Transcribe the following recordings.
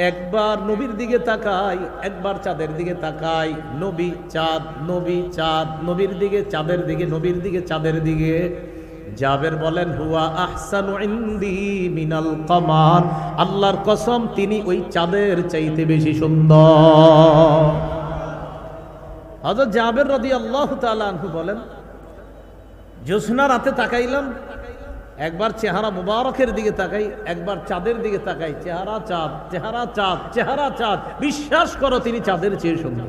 একবার নবীর দিকে তাকাই, একবার চাঁদের দিকে তাকাই, নবী চাঁদ, নবী চাঁদ, নবীর দিকে চাঁদের দিকে, নবীর দিকে চাঁদের দিকে। জাবের বলেন হুয়া আহসানু ইনদি মিনাল কমার, আল্লাহর কসম তিনি ওই চাঁদের চাইতে বেশি সুন্দর। হযরত জাবের রাদিয়াল্লাহু তাআলা আনহু বলেন, জ্যোৎস্না রাতে তাকাইলাম, একবার চেহারা মুবারকের দিকে তাকাই, একবার চাঁদের দিকে তাকাই, চেহারা চাঁদ, চেহারা চাঁদ, চেহারা চাঁদ, বিশ্বাস করো তিনি চাঁদের চেয়ে সুন্দর।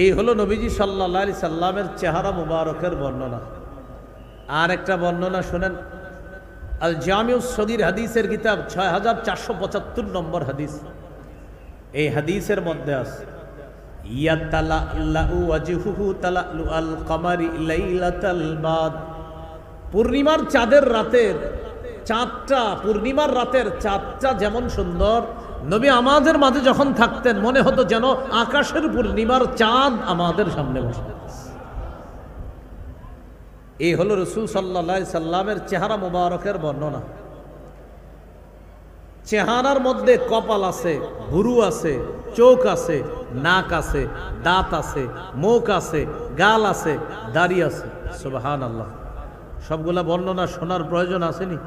এই হলো নবীজি সাল্লাল্লাহু আলাইহি সাল্লামের চেহারা মুবারকের বর্ণনা। আর একটা বর্ণনা শুনেন, আল জামিউস সগীর হাদিসের কিতাব 6475 নম্বর হাদিস। এই হাদিসের মধ্যে আছে ইয়াতালাল্লাহু ওয়াজহুহু তালাল্লুল কমারি লাইলাতাল বাদ, পূর্ণিমার চাঁদের রাতের চাঁদটা, পূর্ণিমার রাতের চাঁদটা যেমন সুন্দর, নবী আমাদের মাঝে যখন থাকতেন মনে হতো যেন আকাশের পূর্ণিমার চাঁদ আমাদের সামনে বসে। এই হলো রাসূল সাল্লাল্লাহু আলাইহি সাল্লামের চেহারা মুবারকের বর্ণনা। চেহারার মধ্যে কপাল আছে, ভুরু আছে, চোখ আছে, নাক আছে, দাঁত আছে, মুখ আছে, গাল আছে, দাড়ি আছে। সুবহানাল্লাহ। সবগুলা বর্ণনা শোনার প্রয়োজন আসেনি?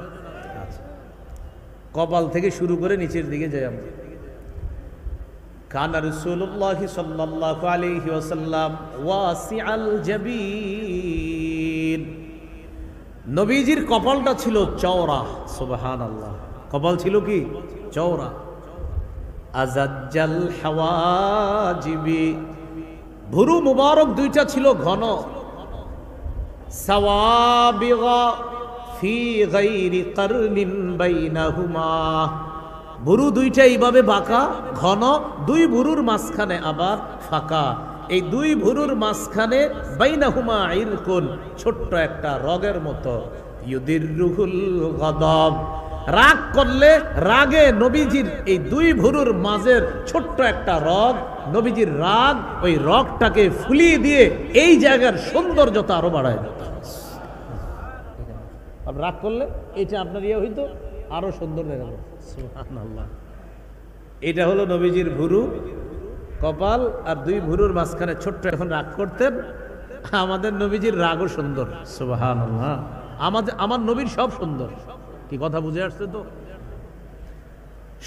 কপাল থেকে শুরু করে নিচের দিকে যাই আমরা। কানা রাসূলুল্লাহ সাল্লাল্লাহু আলাইহি ওয়াসাল্লাম ওয়াসিআল জাবিন, নবীজির কপালটা ছিল চওড়া। সুবহানাল্লাহ। কপাল ছিল কি? চওড়া। আজাজ্জাল হাওয়াজিবি, ভুরু মুবারক দুইটা ছিল ঘন। সাওয়াবিগা ফি গায়রি কারনিন বাইনাহুমা, ভুরু দুইটা এইভাবে বাঁকা ঘন, দুই ভুরুর মাঝখানে আবার ফাঁকা। এই দুই ভুরুর মাঝখানে বাইনাহুমা ইরকুন, ছোট্ট একটা রগের মতো। ইউদিররুহুল গাদাব, রাগ করলে রাগে নবীজির এই দুই ভুরুর মাঝের ছোট্ট একটা রগ, নবীজির রাগ ওই রগটাকে ফুলিয়ে দিয়ে এই জায়গার সৌন্দর্যতা আরো বাড়ায় দিত। রাগ করলে এটা আপনার ইয়ে হইতো, আরো সুন্দর দেখা গেল। সুবহানাল্লাহ। এটা হলো নবীজির ভুরু, কপাল আর দুই ভুরুর মাঝখানে ছোট্ট। এখন রাগ করতেন, আমাদের নবীজির রাগও সুন্দর। সুবহানাল্লাহ। আমার নবীর সব সুন্দর। কি কথা বুঝে আসছে তো?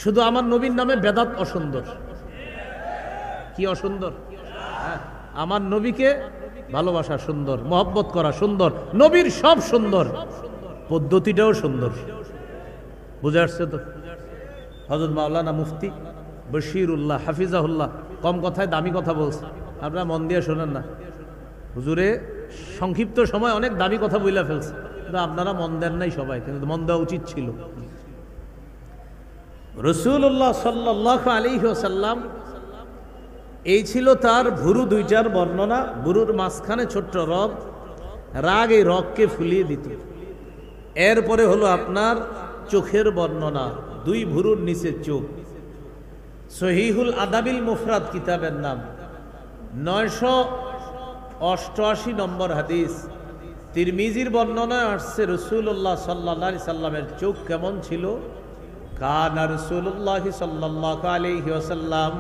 শুধু আমার নবীর নামে বেদাত অসুন্দর। কি অসুন্দর? আমার নবীকে ভালোবাসা সুন্দর, মহব্বত করা সুন্দর, নবীর সব সুন্দর, পদ্ধতিটাও সুন্দর। বুঝে আসছে তো? হযরত মাওলানা মুফতি বশিরুল্লাহ হাফিজাহুল্লাহ কম কথায় দামি কথা বলছে, আপনারা মন দিয়ে শোনেন না। হুজুরে সংক্ষিপ্ত সময় অনেক দামি কথা বইলা ফেলছে, কিন্তু আপনারা মন দেন নাই সবাই, কিন্তু মন দেওয়া উচিত ছিল। রাসূলুল্লাহ সাল্লাল্লাহু আলাইহি ওয়াসাল্লাম, এই ছিল তার ভুরু দুইটার বর্ণনা। ভুরুর মাঝখানে ছোট্ট রগ, রাগ এই রগকে ফুলিয়ে দিত। এরপরে হলো আপনার চোখের বর্ণনা, দুই ভুরুর নিচে চোখ। সহিহুল আদাবিল মুফরাদ কিতাবের নাম, 988 নম্বর হাদিস। তিরমিজির বর্ণনায় আসছে রাসূলুল্লাহ সাল্লাল্লাহু আলাইহি সাল্লামের চোখ কেমন ছিল। কানা রাসূলুল্লাহ সাল্লাল্লাহু আলাইহি ওয়াসাল্লাম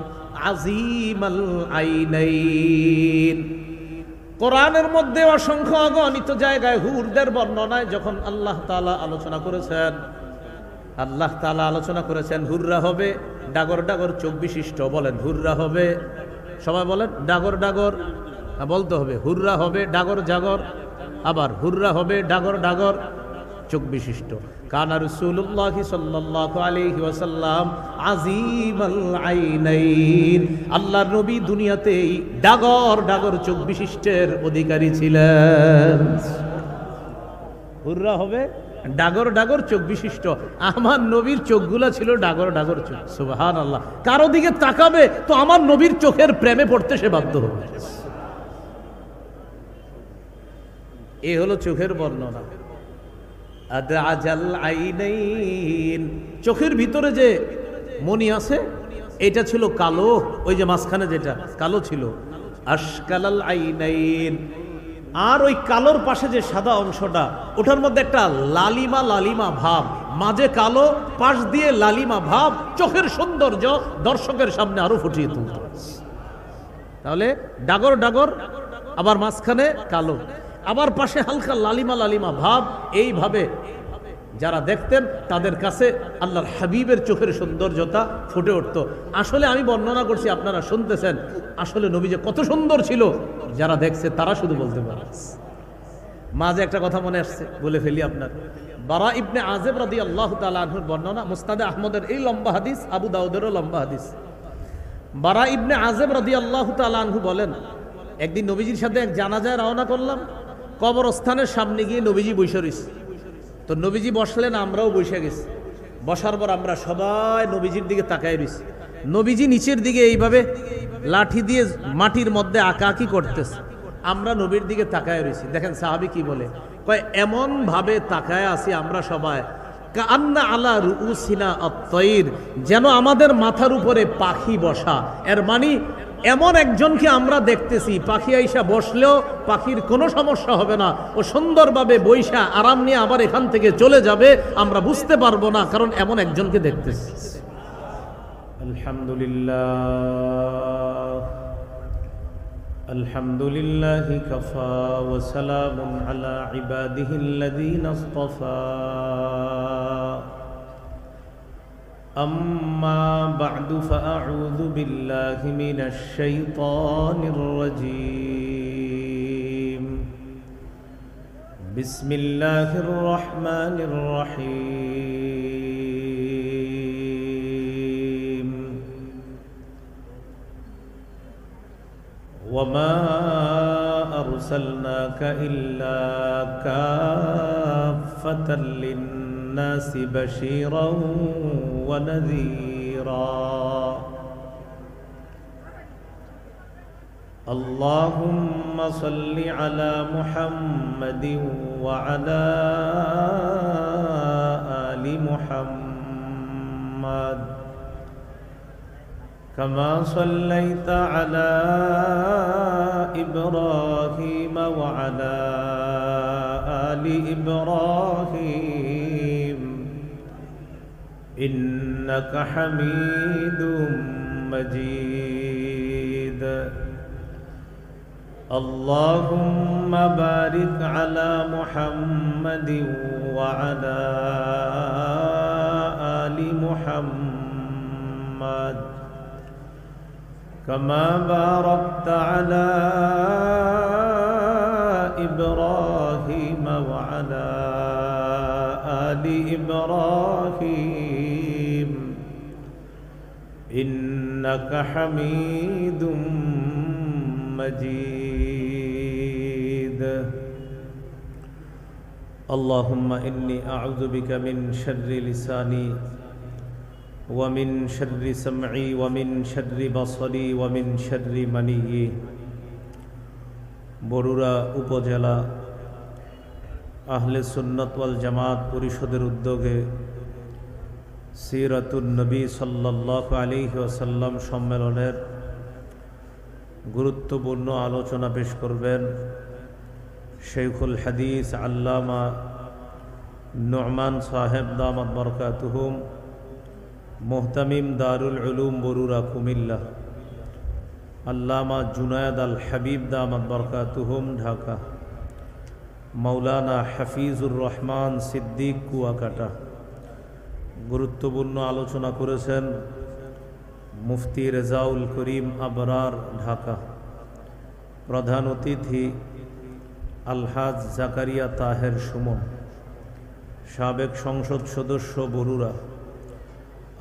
আজিমাল আইনাইন। কোরআনের মধ্যে অসংখ্য অগণিত জায়গায় হুরদের বর্ণনায় যখন আল্লাহ তাআলা আলোচনা করেছেন, আল্লাহ তাআলা আলোচনা করেছেন হুররা হবে ডাগর ডাগর চোখ বিশিষ্ট। বলেন হুররা হবে, সবাই বলেন ডাগর ডাগর, বলতে হবে হুররা হবে ডাগর জাগর, আবার হুররা হবে ডাগর ডাগর চোখ বিশিষ্ট। কানা রাসূলুল্লাহ সাল্লাল্লাহু আলাইহি ওয়াসাল্লাম আজিমাল আইনাইন, আল্লাহর নবী দুনিয়াতেই ডাগর ডাগর চোখ বিশিষ্টের অধিকারী ছিলেন। হুররা হবে ডাগর ডাগর চোখ বিশিষ্ট। আমার নবীর চোখগুলা ছিল ডাগর ডাগর চোখ। সুবহানাল্লাহ। কারো দিকে তাকাবে তো আমার নবীর চোখের প্রেমে পড়তে সে বাধ্য হবে। এই হলো চোখের বর্ণনা। আদাজাল আইনাইন, চোখের ভিতরে যে মণি আছে এটা ছিল কালো, ওই যে মাঝখানে যেটা কালো ছিল। আশকালাল আইনাইন, আর ওই কালোর পাশে যে সাদা অংশটা ওটার মধ্যে একটা লালিমা লালিমা ভাব, মাঝে কালো, পাশ দিয়ে লালিমা ভাব, চোখের সৌন্দর্য দর্শকের সামনে আরো ফুটিয়ে তুলত। তাহলে ডাগর ডাগর, আবার মাঝখানে কালো, আবার পাশে হালকা লালিমা লালিমা ভাব, এইভাবে যারা দেখতেন তাদের কাছে আল্লাহর হাবিবের চোখের সৌন্দর্যতা ফুটে উঠত। আসলে আমি বর্ণনা করছি, আপনারা শুনতেছেন, আসলে নবী যে কত সুন্দর ছিল যারা দেখছে তারা শুধু বলতে পারে। মাঝে একটা কথা মনে আসছে, বলে ফেলি আপনার। বারা ইবনে আযিব রাদিয়াল্লাহু তাআলা আনহুর বর্ণনা, মুসনাদে আহমদের এই লম্বা হাদিস, আবু দাউদেরও লম্বা হাদিস। বারা ইবনে আযিব রাদিয়াল্লাহু তাআলা আনহু বলেন, একদিন নবীজির সাথে এক জানাজায় রওনা করলাম, কবরস্থানের সামনে গিয়ে নবীজি বসে রয়েছে। তো নবীজি বসলেন, আমরাও বসে গেছি। বসার পর আমরা সবাই নবীজির দিকে তাকায় রয়েছি। নবীজি নিচের দিকে এইভাবে লাঠি দিয়ে মাটির মধ্যে আঁকাআঁকি করতেছে, আমরা নবীর দিকে তাকায় রয়েছি। দেখেন সাহাবী কি বলে, কয় এমন ভাবে তাকায় আছি আমরা সবাই, কান্না আলা রুউসিনা আত-তায়র, যেন আমাদের মাথার উপরে পাখি বসা। এর মানে এমন একজনকে আমরা দেখতেছি, পাখি আইসা বসলেও পাখির কোনো সমস্যা হবে না, ও সুন্দরভাবে বৈশা আরাম নিয়ে আবার এখান থেকে চলে যাবে, আমরা বুঝতে পারবো না, কারণ এমন একজনকে দেখতেছি। আলহামদুলিল্লাহ, আলহামদুলিল্লাহি কাফা ওয়া সালামুন আলা ইবাদিহিল্লাযীনা ইসতাফা। أما بعد فأعوذ بالله من الشيطان الرجيم. بسم الله الرحمن الرحيم. وما أرسلناك إلا كافة للناس بشيرا ونذيرا. اللهم صل على محمد وعلى آل محمد كما صليت على إبراهيم وعلى آل إبراهيم إنك حميد مجيد. اللهم بارك على محمد وعلى آل محمد كما باركت على إبراهيم وعلى آل إبراهيم إنك حميد مجيد. اللهم إني أعوذ بك من شر لساني ومن شر سمعي ومن شر بصري ومن شر مني. বরুড়া উপজেলা আহলে সুন্নাত ওয়াল জামাত পরিষদের উদ্যোগে সিরাতুন নবী সাল্লাল্লাহু আলাইহি ওয়াসাল্লাম সম্মেলনের গুরুত্বপূর্ণ আলোচনা পেশ করবেন শাইখুল হাদিস আল্লামা নু'মান সাহেব দামাত বরকাতুহুম, মুহতামিম দারুল উলুম বরুড়া কুমিল্লা, আল্লামা জুনায়েদ আল হাবিব দামাত বরকাতুহুম ঢাকা, মাওলানা হাফিজুর রহমান সিদ্দিক কুয়াকাটা। গুরুত্বপূর্ণ আলোচনা করেছেন মুফতি রেজাউল করিম আবরার ঢাকা। প্রধান অতিথি আলহাজ জাকারিয়া তাহের সুমন, সাবেক সংসদ সদস্য বরুড়া,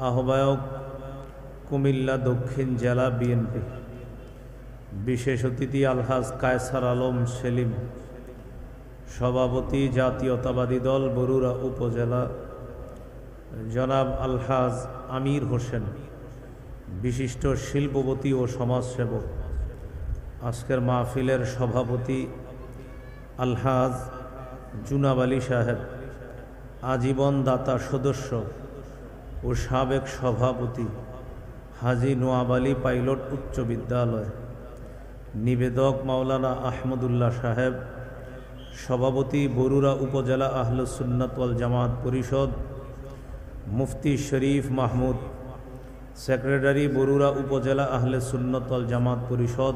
আহ্বায়ক কুমিল্লা দক্ষিণ জেলা বিএনপি। বিশেষ অতিথি আলহাজ কায়সার আলম সেলিম, সভাপতি জাতীয়তাবাদী দল বরুড়া উপজেলা। জনাব আলহাজ আমির হোসেন, বিশিষ্ট শিল্পপতি ও সমাজসেবক। আজকের মাহফিলের সভাপতি আলহাজ জুনাব আলী সাহেব, আজীবন দাতা সদস্য ও সাবেক সভাপতি হাজী নোয়াব আলী পাইলট উচ্চ বিদ্যালয়। নিবেদক মাওলানা আহমদুল্লাহ সাহেব, সভাপতি বরুড়া উপজেলা আহলে সুন্নাত ওয়াল জামাত পরিষদ মুফতি শরীফ মাহমুদ, সেক্রেটারি বরুড়া উপজেলা আহলে সুন্নত ওয়াল জামাত পরিষদ,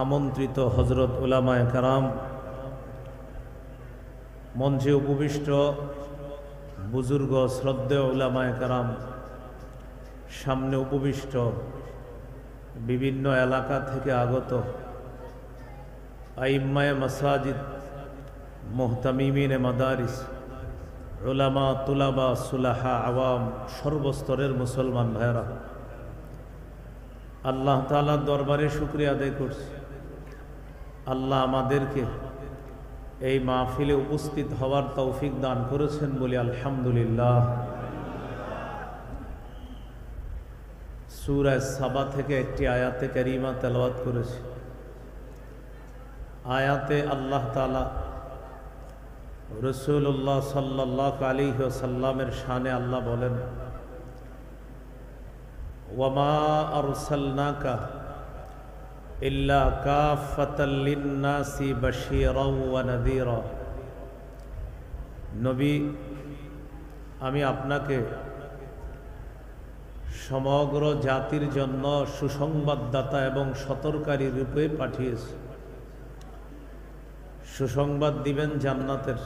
আমন্ত্রিত হজরত উলামায়ে কেরাম, মঞ্চে উপবিষ্ট বুজুর্গ শ্রদ্ধেয় উলামায়ে কেরাম, সামনে উপবিষ্ট বিভিন্ন এলাকা থেকে আগত আইম্মায়ে মাসাজিদ, মুহতামিমিনে মাদারিস, উলামা, তুলাবা, সুলাহা, আওয়াম, সর্বস্তরের মুসলমান ভাইরা, আল্লাহ তাআলার দরবারে শুকরিয়া আদায় করছি। আল্লাহ আমাদেরকে এই মাহফিলে উপস্থিত হওয়ার তৌফিক দান করেছেন বলি আলহামদুলিল্লাহ। সূরা সাবা থেকে একটি আয়াতে কারিমা তেলাওয়াত করেছি। আয়াতে আল্লাহ তাআলা রাসূলুল্লাহ সাল্লাল্লাহু আলাইহি ওয়াসাল্লামের শানে আল্লাহ বলেন, ওয়ামা আরসালনাকা ইল্লা কাফাতাল লিন্নাসি বাশীরাও ওয়া নাযীরা। নবী, আমি আপনাকে সমগ্র জাতির জন্য সুসংবাদদাতা এবং সতর্ককারী রূপে পাঠিয়েছি। সুসংবাদ দিবেন জান্নাতের,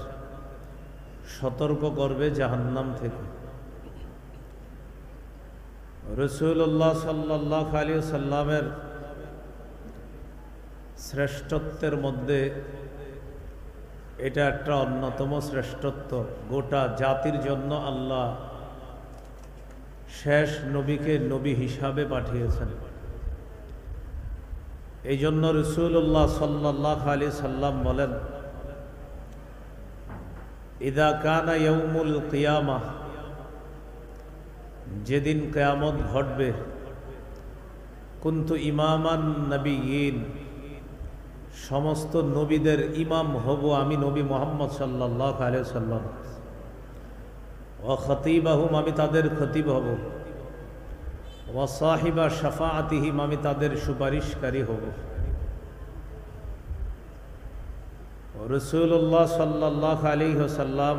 সতর্ক করবে জাহান্নাম থেকে। রাসূলুল্লাহ সাল্লাল্লাহু আলাইহি ওয়াসাল্লামের শ্রেষ্ঠত্বের মধ্যে এটা একটা অন্যতম শ্রেষ্ঠত্ব। গোটা জাতির জন্য আল্লাহ শেষ নবীকে নবী হিসাবে পাঠিয়েছেন। এই জন্য রাসূলুল্লাহ সাল্লাল্লাহু আলাইহি সাল্লাম বলেন, ইদা কানা ইয়াউমুল কিয়ামাহ, যেদিন কিয়ামত ঘটবে, কুনতু ইমামান নবিয়্যিন, সমস্ত নবীদের ইমাম হব আমি নবী মুহাম্মদ সাল্লাল্লাহু আলাইহি সাল্লাম। ওয়া খতীবাহুম, আমি তাদের খতিব হব। ওয়া সাহিবা শাফাআতিহিম, আমি তাদের সুপারিশকারী হব। রাসূলুল্লাহ সাল্লাল্লাহু আলাইহি ওয়াসাল্লাম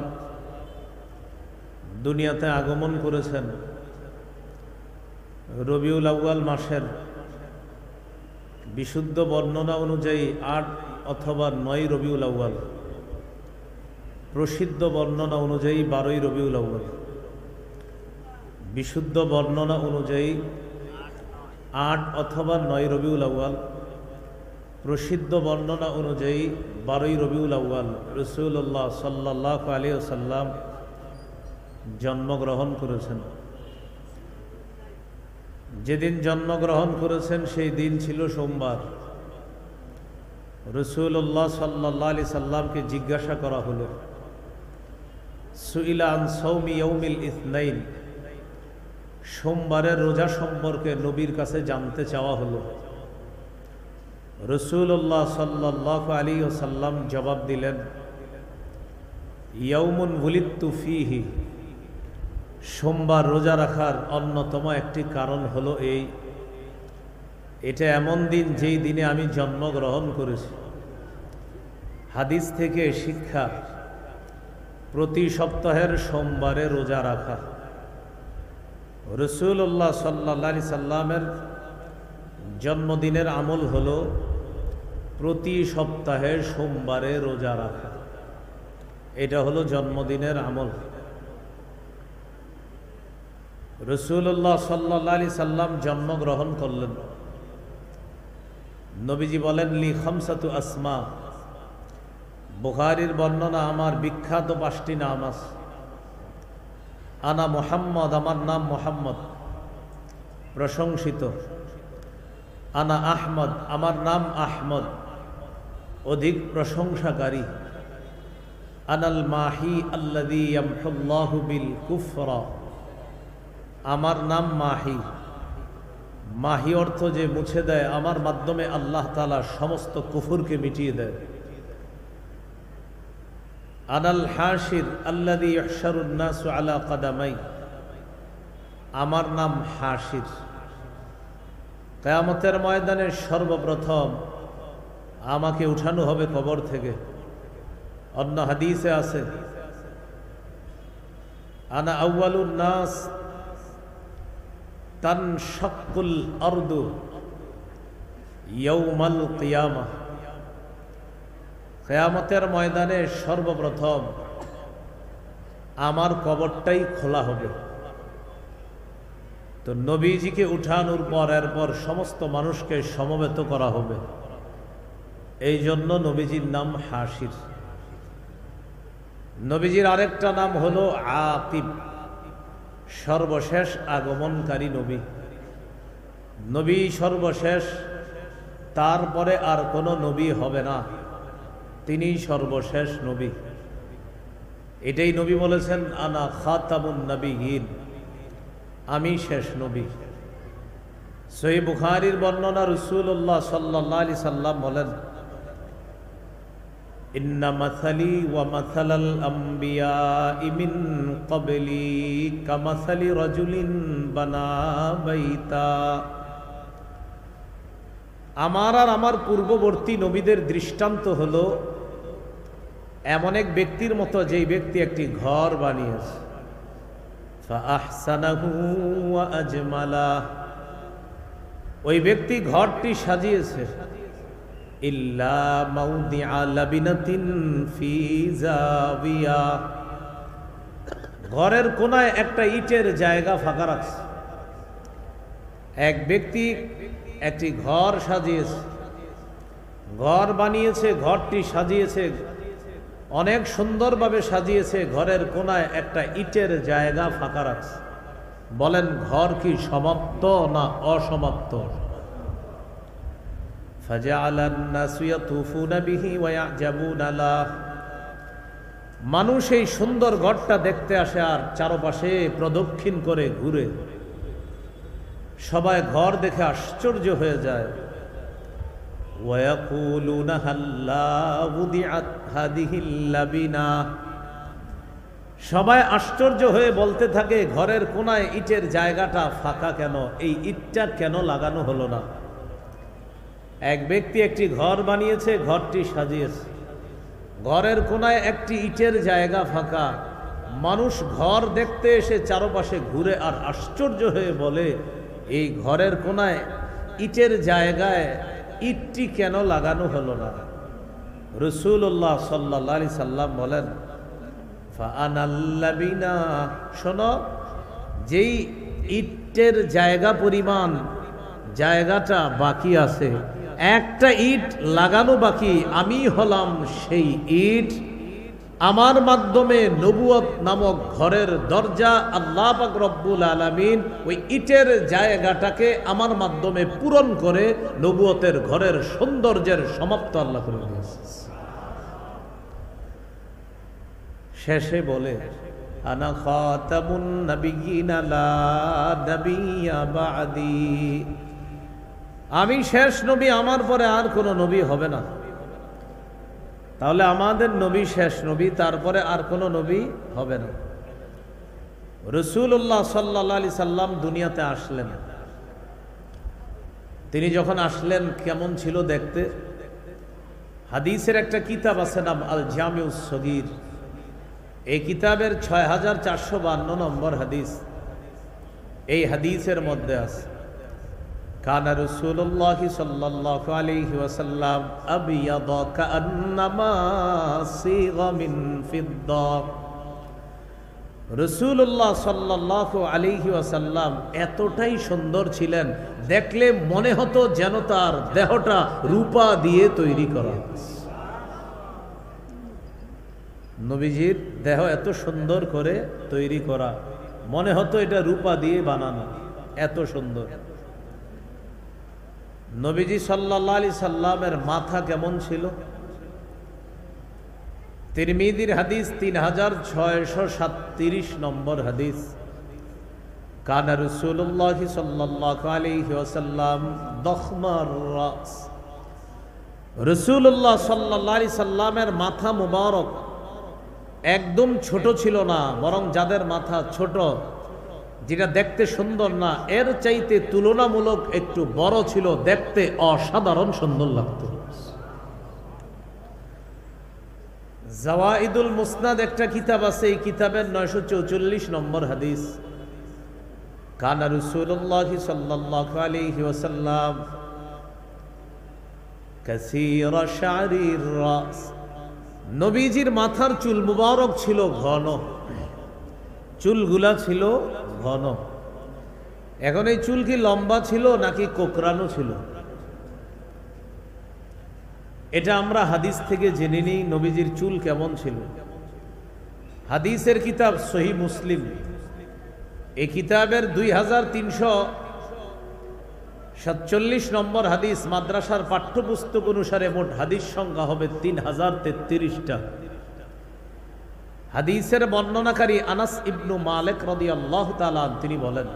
দুনিয়াতে আগমন করেছেন রবিউল আউয়াল মাসের, বিশুদ্ধ বর্ণনা অনুযায়ী ৮ অথবা ৯ রবিউল আউয়াল, প্রসিদ্ধ বর্ণনা অনুযায়ী ১২ই রবিউল আউয়াল। বিশুদ্ধ বর্ণনা অনুযায়ী ৮ অথবা ৯ রবিউল আউয়াল, প্রসিদ্ধ বর্ণনা অনুযায়ী ১২ই রবিউল আউয়াল রাসূলুল্লাহ সাল্লাল্লাহু আলাইহি ওয়াসাল্লাম জন্মগ্রহণ করেছেন। যেদিন জন্মগ্রহণ করেছেন সেই দিন ছিল সোমবার। রাসূলুল্লাহ সাল্লাল্লাহু আলাইহি সাল্লামকে জিজ্ঞাসা করা হলো, সুইলা আন সাওমি ইয়াউমিল ইসনাইন, সোমবারের রোজা সম্পর্কে নবীর কাছে জানতে চাওয়া হলো। রাসূলুল্লাহ সাল্লাল্লাহু আলাইহি ওয়াসাল্লাম জবাব দিলেন, ইয়াউমুন ওয়ালিদতু ফীহি, সোমবার রোজা রাখার অন্যতম একটি কারণ হলো এটা এমন দিন যেই দিনে আমি জন্মগ্রহণ করেছি। হাদিস থেকে শিক্ষা, প্রতি সপ্তাহের সোমবারে রোজা রাখা। রাসূলুল্লাহ সাল্লাল্লাহু আলাইহি সাল্লামের জন্মদিনের আমল হলো প্রতি সপ্তাহে সোমবারে রোজা রাখা। এটা হলো জন্মদিনের আমল। রাসূলুল্লাহ সাল্লাল্লাহু আলাইহি সাল্লাম জন্মগ্রহণ করলেন। নবীজি বলেন, লি খামসাতু আসমা, বুখারীর বর্ণনা, আমার বিখ্যাত 5টি নাম আছে। আনা মুহাম্মদ, আমার নাম মুহাম্মদ, প্রশংসিত। আনা আহমদ, আমার নাম আহমদ, অধিক প্রশংসাকারী। আনাল মাহি আল্লাযী ইয়ামহুল্লাহু বিল কুফরা, আমার নাম মাহি। মাহি অর্থ যে মুছে দেয়, আমার মাধ্যমে আল্লাহ তাআলা সমস্ত কুফরকে মিটিয়ে দেয়। আনাল হাশির আল্লাযী ইহশারুন নাসু আলা কাদামাই, আমার নাম হাশির। কিয়ামতের ময়দানে সর্বপ্রথম আমাকে উঠানো হবে কবর থেকে। অন্য হাদিসে আছে, আনা আউয়ালুন নাস তানশাক্কুল আরদু ইয়াউমাল কিয়ামাহ। কিয়ামতের ময়দানে সর্বপ্রথম আমার কবরটাই খোলা হবে। তো নবীজিকে উঠানোর পর এরপর সমস্ত মানুষকে সমবেত করা হবে। এই জন্য নবীজির নাম হাসির। নবীজির আরেকটা নাম হলো আকিব, সর্বশেষ আগমনকারী নবী। নবী সর্বশেষ, তারপরে আর কোনো নবী হবে না, তিনি সর্বশেষ নবী। এটাই নবী বলেছেন, আনা খাতামুন নবিয়্যিন, আমি শেষ নবী। সহিহ বুখারীর বর্ণনা, রাসূলুল্লাহ সাল্লাল্লাহু আলাইহি সাল্লাম বলেন, ইন্না মাসালি ওয়া মাসালাল আমবিয়াই মিন ক্বাবলি কামাসালি রাজুলিন বানা বাইতা। আমার আর আমার পূর্ববর্তী নবীদের দৃষ্টান্ত হলো এমন এক ব্যক্তির মতো, যেই ব্যক্তি একটি ঘর বানিয়েছে, ফাআহসানাহু ওয়া আজমালা, ওই ব্যক্তি ঘরটি সাজিয়েছে, ইল্লা মাউদিআ লাবিনাতিন ফি জাবিয়া, ঘরের কোনায় একটা ইটের জায়গা ফাঁকা রাখছে। এক ব্যক্তি একটি ঘর সাজিয়েছে, ঘর বানিয়েছে, ঘরটি সাজিয়েছে, অনেক সুন্দরভাবে সাজিয়েছে, ঘরের কোনায় একটা ইটের জায়গা ফাঁকা রাখছে। বলেন, ঘর কি সমাপ্ত না অসমাপ্ত? ফাজআলান নাসু ইয়াতুফুনা বিহি ওয়া ইয়াজাবুনা লাহ, মানুষ এই সুন্দর ঘরটা দেখতে আসে আর চারপাশে প্রদক্ষিণ করে ঘুরে। সবাই ঘর দেখে আশ্চর্য হয়ে যায়। ওয়া ইয়াকুলুনা হাল্লা উদিআত হাদিহিল লাবিনা, সবাই আশ্চর্য হয়ে বলতে থাকে, ঘরের কোনায় ইটের জায়গাটা ফাঁকা কেন, এই ইটটা কেন লাগানো হলো না? এক ব্যক্তি একটি ঘর বানিয়েছে, ঘরটি সাজিয়েছে, ঘরের কোনায় একটি ইটের জায়গা ফাঁকা। মানুষ ঘর দেখতে এসে চারপাশে ঘুরে আর আশ্চর্য হয়ে বলে, এই ঘরের কোনায় ইটের জায়গায় ইটটি কেন লাগানো হলো না? রাসূলুল্লাহ সাল্লাল্লাহু আলাইহি সাল্লাম বলেন, ফাআনাল লাবিনা, শোনো, যেই ইটের জায়গা পরিমাণ জায়গাটা বাকি আছে, একটা ইট লাগানো বাকি, আমি হলাম সেই ইট। আমার মাধ্যমে নবুয়ত নামক ঘরের দরজা আল্লাহ পাক রব্বুল আলামিন ওই ইটের জায়গাটাকে আমার মাধ্যমে পূরণ করে নবুয়তের ঘরের সৌন্দর্যের সমাপ্ত আল্লাহ করে দিয়েছে। শেষে বলে, আনা খাতামুন নাবিয়্যিনা লা নাবিয়্যা বা'দি, আমি শেষ নবী, আমার পরে আর কোনো নবী হবে না। তাহলে আমাদের নবী শেষ নবী, তারপরে আর কোনো নবী হবে না। রাসূলুল্লাহ সাল্লাল্লাহু আলাইহি সাল্লাম দুনিয়াতে আসলেন। তিনি যখন আসলেন কেমন ছিল দেখতে? হাদিসের একটা কিতাব আছে, নাম আল জামিউস সগীর। এই কিতাবের 6452 নম্বর হাদিস। এই হাদিসের মধ্যে আছে, কানা রাসূলুল্লাহ সাল্লাল্লাহু আলাইহি ওয়াসাল্লাম আবিয়াদা কাআন্নামা সিগা মিন ফিদ্দা। রাসূলুল্লাহ সাল্লাল্লাহু আলাইহি ওয়াসাল্লাম এতটাই সুন্দর ছিলেন, দেখলে মনে হতো যেন তার দেহটা রূপা দিয়ে তৈরি করা। নবীজির দেহ এত সুন্দর করে তৈরি করা, মনে হতো এটা রূপা দিয়ে বানানো, এত সুন্দর। নবীজি সাল্লাল্লাহু আলাইহি সাল্লামের মাথা কেমন ছিল? তিরমিজির হাদিস 3637 নম্বর হাদিস, কানা রাসূলুল্লাহ সাল্লাল্লাহু আলাইহি ওয়াসাল্লাম দখমার রাস। রাসূলুল্লাহ সাল্লাল্লাহু আলাইহি সাল্লামের মাথা মুবারক একদম ছোট ছিল না, বরং যাদের মাথা ছোট, যেটা দেখতে সুন্দর না, এর চাইতে তুলনামূলক একটু বড় ছিল, দেখতে অসাধারণ সুন্দর লাগতো। জাওয়াইদুল মুসনাদ একটা কিতাব আছে, এই কিতাবের 944 নম্বর হাদিস। কানা রাসূলুল্লাহ সাল্লাল্লাহু আলাইহি ওয়াসাল্লাম কাসীর শা'রির রাস, নবীজির মাথার চুল মুবারক ছিল ঘন, চুলগুলা ছিল ঘন। এখন এই চুল কি লম্বা ছিল নাকি কোকড়ানো ছিল? এটা আমরা হাদিস থেকে জেনে নিই নবীজির চুল কেমন ছিল। হাদিসের কিতাব সহিহ মুসলিম, এই কিতাবের 2347 নম্বর হাদিস। মাদ্রাসার পাঠ্যপুস্তক অনুসারে মোট হাদিস সংখ্যা হবে 3033টা। হাদিসের বর্ণনাকারী আনাস ইবনু মালিক রাদিয়াল্লাহু তাআলা তিনি বলেন,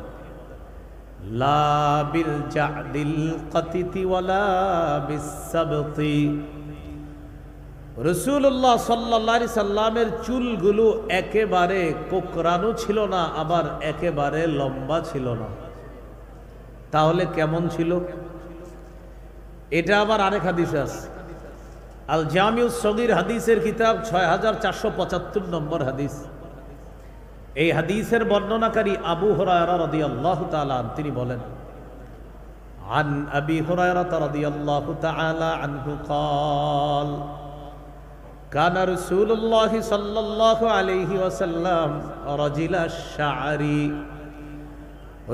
লা বিল জাদিল কাতিতি ওয়ালা বিসসাবতি, রাসূলুল্লাহ সাল্লাল্লাহু আলাইহি সাল্লামের চুলগুলো একেবারে কোকড়ানো ছিল না, আবার একেবারে লম্বা ছিল না। তাহলে কেমন ছিল? এটা আবার আরেক হাদিস আছে, আল জামিউস সগীর হাদিসের কিতাব 6475 নম্বর হাদিস। এই হাদিসের বর্ণনাকারী আবু হুরায়রা রাদিয়াল্লাহু তাআলা তিনি বলেন, আন আবি হুরায়রা রাদিয়াল্লাহু তাআলা আনহু قال কানা রাসূলুল্লাহ সাল্লাল্লাহু আলাইহি ওয়াসাল্লাম রাজিলা শা'রি,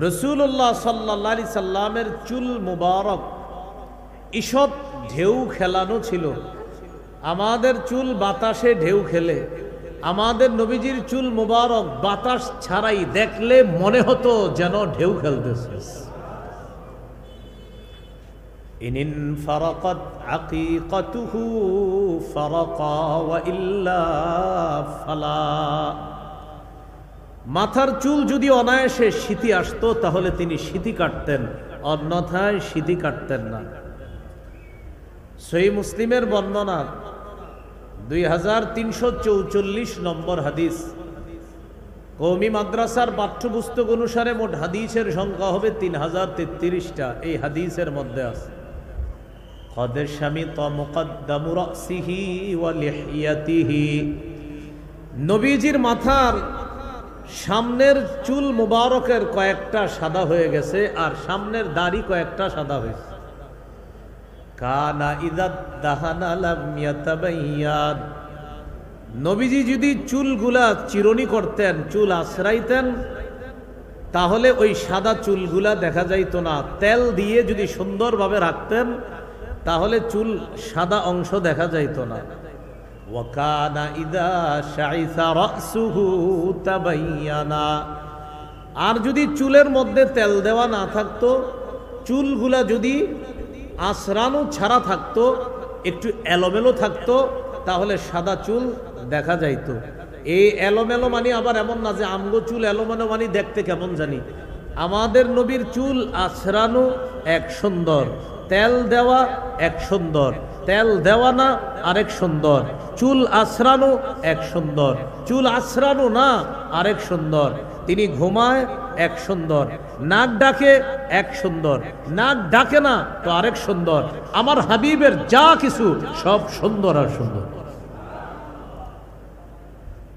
রাসূলুল্লাহ সাল্লাল্লাহু আলাইহি সাল্লামের চুল মুবারক ঈষৎ ঢেউ খেলানো ছিল। আমাদের চুল বাতাসে ঢেউ খেলে, আমাদের নবীজির চুল মুবারক বাতাস ছাড়াই দেখলে মনে হতো যেন ঢেউ খেলতেছে। ইনিন ফারাকাত আকিকাতুহু ফারাকা ওয়া ইল্লা ফালা, মাথার চুল যদি অনায়াসে সিঁথি আসতো তাহলে তিনি সিঁথি কাটতেন, অন্যথায় সিঁথি কাটতেন না। সহিহ মুসলিমের বর্ণনা 2344 নম্বর হাদিস। কওমি মাদ্রাসার পাঠ্যপুস্তক অনুসারে মোট হাদিসের সংখ্যা হবে 3033টা। এই হাদিসের মধ্যে আছে, কদ শামিতা মুকদ্দামু রাসিহি ওয়া লিহিয়াতিহি, নবীজির মাথার সামনের চুল মুবারকের কয়েকটা সাদা হয়ে গেছে, আর সামনের দাড়ি কয়েকটা সাদা হয়েছে। কানা ইযা দাহানা লাম ইয়াতাবায়্যান, নবীজি যদি চুলগুলা চিরুনি করতেন, চুল আছড়াইতেন, তাহলে ওই সাদা চুলগুলা দেখা যাইতো না। তেল দিয়ে যদি সুন্দরভাবে রাখতেন তাহলে চুল সাদা অংশ দেখা যাইতো না। ওয়া কানা ইযা শাইসা রাসুহু তাবায়্যানা, আর যদি চুলের মধ্যে তেল দেওয়া না থাকতো, চুলগুলা যদি আছড়ানো ছাড়া থাকতো, একটু এলোমেলো থাকতো, তাহলে সাদা চুল দেখা যাইতো। এই এলোমেলো মানে আবার এমন না যে আমগো চুল এলোমেলো মানে দেখতে কেমন জানি। আমাদের নবীর চুল আছড়ানো এক সুন্দর, তেল দেওয়া এক সুন্দর, তেল দেওয়া না আরেক সুন্দর, চুল আছড়ানো এক সুন্দর, চুল আছড়ানো না আরেক সুন্দর। তিনি ঘুমায় এক সুন্দর, নাক ডাকে এক সুন্দর, নাক ডাকে না তো আরেক সুন্দর। আমার হাবিবের যা কিছু সব সুন্দর আর সুন্দর।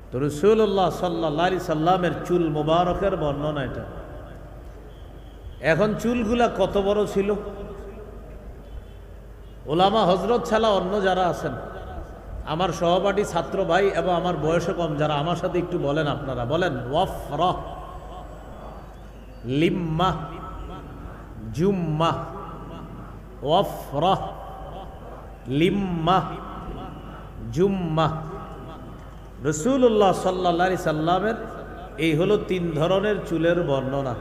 তো রাসূলুল্লাহ সাল্লাল্লাহু আলাইহি সাল্লামের চুল মুবারকের বর্ণনা এটা। এখন চুলগুলা কত বড় ছিল? ওলামা হযরত ছাড়া অন্য যারা আছেন, আমার সহপাঠী ছাত্র ভাই এবং আমার বয়সে কম যারা, আমার সাথে একটু বলেন, আপনারা বলেন ওয়াফরা, লিম্মা, জুম্মা, ওয়াফরা, লিম্মা, জুম্মা। রাসূলুল্লাহ সাল্লাল্লাহু আলাইহি সাল্লামের এই হলো 3 ধরনের চুলের বর্ণনা।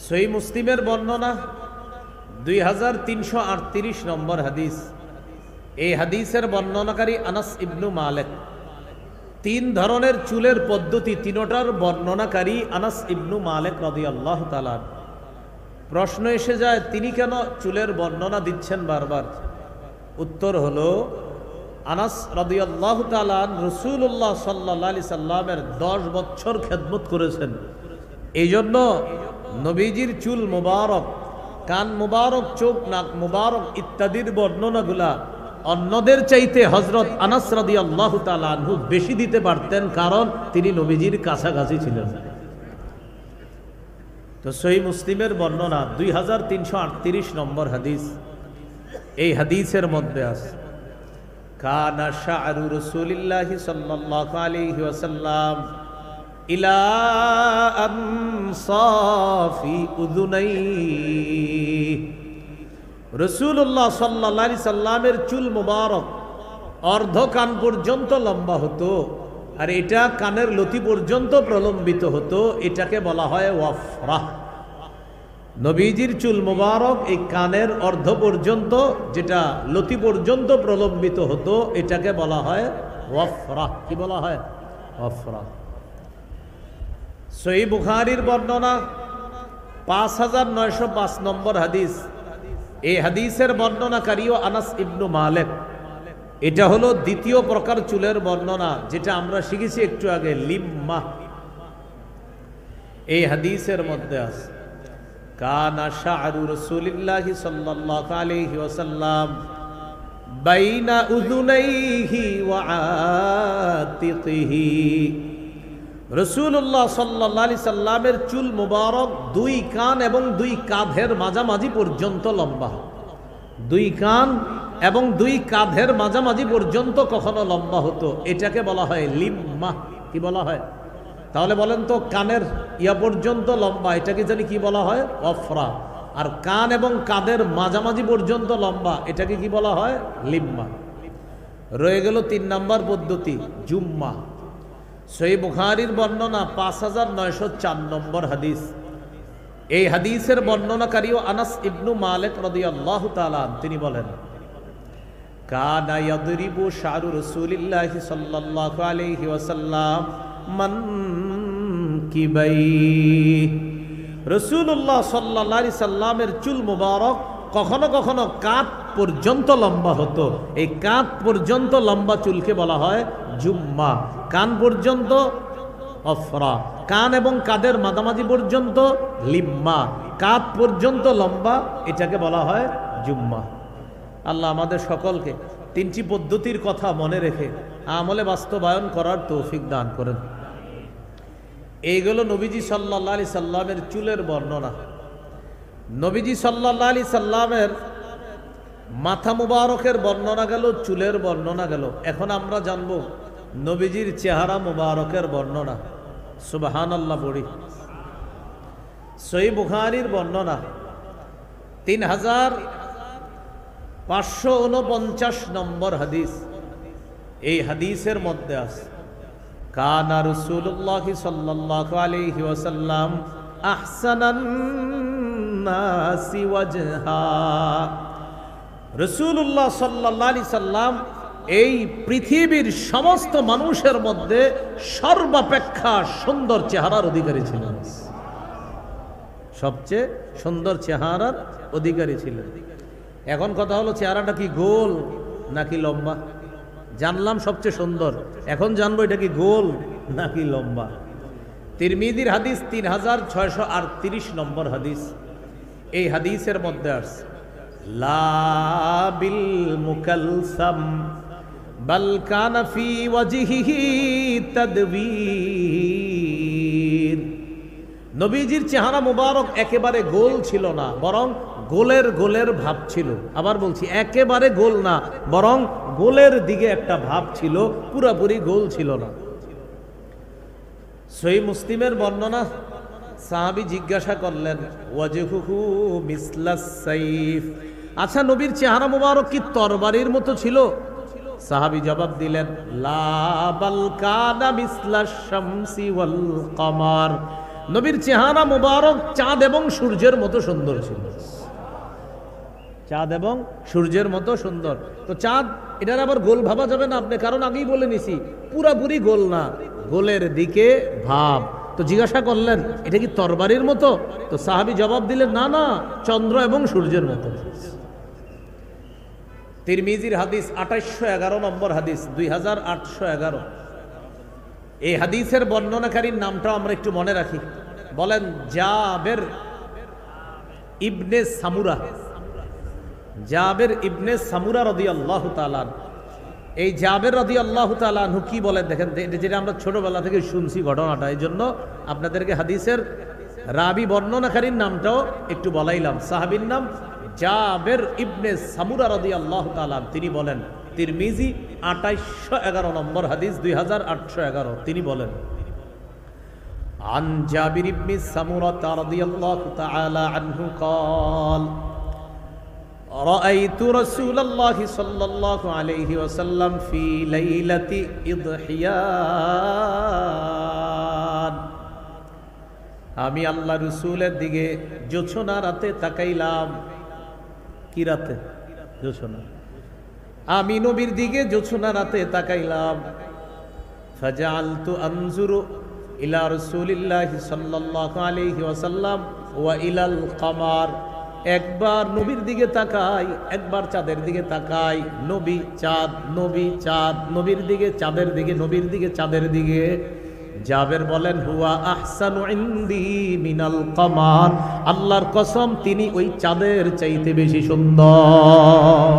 সহিহ মুসলিমের বর্ণনা 2338 নম্বর হাদিস। এই হাদিসের বর্ণনাকারী আনাস ইবনু মালিক। 3 ধরনের চুলের পদ্ধতি, তিনটার বর্ণনাকারী আনাস ইবনু মালিক রাদিয়াল্লাহু তাআলা। প্রশ্ন এসে যায়, তিনি কেন চুলের বর্ণনা দিচ্ছেন বারবার? উত্তর হলো, আনাস রাদিয়াল্লাহু তাআলা রাসূলুল্লাহ সাল্লাল্লাহু আলাইহি সাল্লামের 10 বছর খেদমত করেছেন। এই জন্য নবীজির চুল মুবারক, কান মুবারক, চোখ নাক মুবারক ইত্যাদির বর্ণনাগুলা অন্যদের চাইতে হযরত আনাস রাদিয়াল্লাহু তাআলা আনহু বেশি দিতে পারতেন, কারণ তিনি নবীজির কাছাকাছি ছিলেন। তো সহিহ মুসলিমের বর্ণনা 2338 নম্বর হাদিস। এই হাদিসের মধ্যে আছে কানা শা'রু রাসূলিল্লাহি সাল্লাল্লাহু আলাইহি ওয়াসাল্লাম ইলা আনসাফি উযুনাইহি। রাসূলুল্লাহ সাল্লাল্লাহু আলাইহি সাল্লামের চুল মুবারক অর্ধ কান পর্যন্ত লম্বা হতো, আর এটা কানের লতি পর্যন্ত প্রলম্বিত হতো। এটাকে বলা হয় ওয়াফরা। নবীজির চুল মুবারক এই কানের অর্ধ পর্যন্ত, যেটা লতি পর্যন্ত প্রলম্বিত হতো, এটাকে বলা হয় ওয়াফরা। কি বলা হয়? ওয়াফরা। সহিহ বুখারীর বর্ণনা 5905 নম্বর হাদিস। এই হাদিসের বর্ণনাকারীও আনাস ইবনু মালিক। এটা হলো দ্বিতীয় প্রকার চুলের বর্ণনা, যেটা আমরা শিখেছি একটু আগে, লিম্মা। এই হাদিসের মধ্যে আছে কানা শা'রু রাসূলিল্লাহি সাল্লাল্লাহু আলাইহি ওয়াসাল্লাম বাইনা উযুনাইহি ওয়া আতিকিহি। রাসূলুল্লাহ সাল্লাল্লাহু আলাইহি সাল্লামের চুল মুবারক দুই কান এবং দুই কাঁধের মাঝামাঝি পর্যন্ত লম্বা। দুই কান এবং দুই কাঁধের মাঝামাঝি পর্যন্ত কখনো লম্বা হতো, এটাকে বলা হয় লিম্মা। কি বলা হয়? তাহলে বলেন তো, কানের ইয়া পর্যন্ত লম্বা, এটাকে জানি কি বলা হয়? ওয়াফরা। আর কান এবং কাঁধের মাঝামাঝি পর্যন্ত লম্বা, এটাকে কি বলা হয়? লিম্মা। রয়ে গেল 3 নম্বর পদ্ধতি, জুম্মা। সহিহ বুখারীর বর্ণনা 5904 নম্বর হাদিস। এই হাদিসের বর্ণনাকারীও আনাস ইবনু মালিক রাদিয়াল্লাহু তাআলা। তিনি বলেন কানা ইয়াদরিবু শা'রু রাসূলিল্লাহি সাল্লাল্লাহু আলাইহি ওয়াসাল্লাম মানকিবাই। রাসূলুল্লাহ সাল্লাল্লাহু আলাইহি সাল্লামের চুল মুবারক কখনো কখনো কাঁধ পর্যন্ত লম্বা হতো। এই কাঁধ পর্যন্ত লম্বা চুলকে বলা হয় জুম্মা। কান পর্যন্ত ওয়াফরা, কান এবং কাঁধের মাঝামাঝি পর্যন্ত লিম্মা, কাঁধ পর্যন্ত লম্বা, এটাকে বলা হয় জুম্মা। আল্লাহ আমাদের সকলকে 3টি পদ্ধতির কথা মনে রেখে আমলে বাস্তবায়ন করার তৌফিক দান করেন। এইগুলো নবীজি সাল্লাল্লাহু আলাইহি সাল্লামের চুলের বর্ণনা। নবীজি সাল্লাল্লাহু আলাইহি সাল্লামের মাথা মুবারকের বর্ণনা গেল, চুলের বর্ণনা গেল। এখন আমরা জানব নবীজির চেহারা মুবারকের বর্ণনা। সুবহানাল্লাহ পড়ি। সহিহ বুখারীর বর্ণনা 3549 নম্বর হাদিস। এই হাদিসের মধ্যে আছে কানা রাসূলুল্লাহ সাল্লাল্লাহু আলাইহি ওয়াসাল্লাম আহসানান নাসি ওয়াজহা। রাসূলুল্লাহ সাল্লাল্লাহু আলাইহি সাল্লাম এই পৃথিবীর সমস্ত মানুষের মধ্যে সর্বাপেক্ষা সুন্দর চেহারার অধিকারী ছিলেন। সবচেয়ে সুন্দর চেহারার অধিকারী ছিলেন। এখন কথা হলো, চেহারাটা কি গোল নাকি লম্বা? জানলাম সবচেয়ে সুন্দর, এখন জানবো এটা কি গোল নাকি লম্বা। তিরমিজির হাদিস 3638 নম্বর হাদিস। এই হাদিসের মধ্যে আছে লা বিল মুকালসাম বাল কানা ফি ওয়াজহিহি তাদবীর। নবীজির চেহারা মুবারক একেবারে গোল ছিল না, বরং গোলের গোলের ভাব ছিল। আবার বলছি, একেবারে গোল না, বরং গোলের দিকে একটা ভাব ছিল, পুরাপুরি গোল ছিল না। সহিহ মুসলিমের বর্ণনা, সাহাবী জিজ্ঞাসা করলেন ওয়াজহুহু মিসলাস সাইফ। আচ্ছা, নবীর চেহারা মুবারক কি তরবারির মতো ছিল? সাহাবী জবাব দিলেন লা বাল কানা মিসলাশ শামসি ওয়াল কমার। নবীর চেহারা মুবারক চাঁদ এবং সূর্যের মতো সুন্দর ছিল। চাঁদ এবং সূর্যের মতো সুন্দর। তো চাঁদ, এটার আবার গোল ভাবা যাবে না আপনি, কারণ আগেই বলে নিছি পুরাপুরি গোল না, গোলের দিকে ভাব। তো জিজ্ঞাসা করলেন এটা কি তরবারির মতো? তো সাহাবী জবাব দিলেন না না, চন্দ্র এবং সূর্যের মতো। তিরমিজির হাদিস 2811 নম্বর হাদিস, 2811। এই হাদিসের বর্ণনাকারীর নামটাও আমরা একটু মনে রাখি। বলেন জাবের ইবনে সামুরা। জাবের ইবনে সামুরা রাদিয়াল্লাহু তাআলা, এই জাবের রাদিয়াল্লাহু তাআলা আনহু কি বলেন দেখেন, যেটা আমরা ছোটবেলা থেকে শুনছি ঘটনাটা, এই জন্য আপনাদেরকে হাদিসের রাবি বর্ণনাকারীর নামটাও একটু বলাইলাম। সাহাবীর নাম জাবের ইবনে সামুরা রাদিয়াল্লাহু তাআলা। তিনি বলেন, তিরমিজি 2811 নম্বর হাদিস, 2811, তিনি বলেন, আন জাবির ইবনে সামুরা রাদিয়াল্লাহু তাআলা আনহু قال رأيت رسول الله صلى الله عليه وسلم في ليلة إضحيان। আমি আল্লাহ রসুলের দিকে জোছনা রাতে তাকাইলাম। কি রাতে? জোছনা। আমি নবীর দিকে জোছনা রাতে তাকাইলাম। ফাজআলতু আনজুরু ইলা রাসূলিল্লাহি সাল্লাল্লাহু আলাইহি ওয়াসাল্লাম ওয়া ইলাল কমার। একবার নবীর দিকে তাকাই, একবার চাঁদের দিকে তাকাই, নবী চাঁদ, নবী চাঁদ, নবীর দিকে চাঁদের দিকে, নবীর দিকে চাঁদের দিকে। জাবের বলেন, হুয়া আহসানু ইনদি মিনাল কমার। আল্লাহর কসম, তিনি ওই চাঁদের চাইতে বেশি সুন্দর।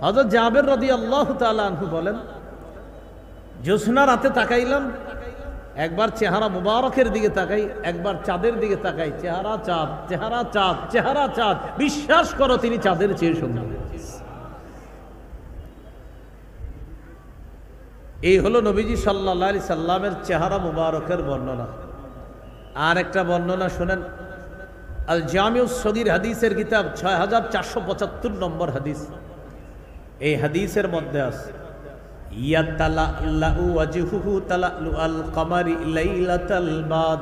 হযরত জাবের রাদিয়াল্লাহু তাআলা আনহু বলেন, জোছনা রাতে তাকাইলাম, একবার চেহারা মুবারকের দিকে তাকাই, একবার চাঁদের দিকে তাকাই, চেহারা চাঁদ, চেহারা চাঁদ, চেহারা চাঁদ। বিশ্বাস করো, তিনি চাঁদের চেয়ে সুন্দর। এই হলো নবীজি সাল্লাল্লাহু আলাইহি সাল্লামের চেহারা মুবারকের বর্ণনা। আর একটা বর্ণনা শুনেন, আল জামিউস সগীর হাদিসের কিতাব 6475 নম্বর হাদিস। এই হাদিসের মধ্যে আছে, ইয়াতালাল্লাহু ওয়াজহুহু তালাল্লুআল কমারি লাইলাতাল বাদ।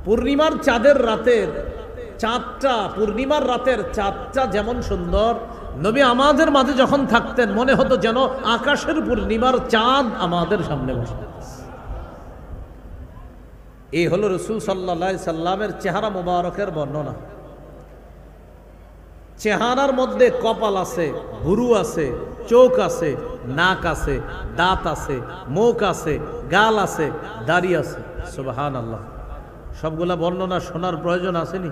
পূর্ণিমার চাঁদের রাতের চাঁদটা, পূর্ণিমার রাতের চাঁদটা যেমন সুন্দর, নবী আমাদের মাঝে যখন থাকতেন মনে হতো যেন আকাশের পূর্ণিমার চাঁদ আমাদের সামনে বসে। এই হলো রাসূল সাল্লাল্লাহু আলাইহি সাল্লামের চেহারা মুবারকের বর্ণনা। চেহারার মধ্যে কপাল আছে, ভুরু আছে, চোখ আছে, নাক আছে, দাঁত আছে, মুখ আছে, গাল আছে, দাড়ি আছে। সুবহানাল্লাহ। সবগুলা বর্ণনা শোনার প্রয়োজন আসেনি?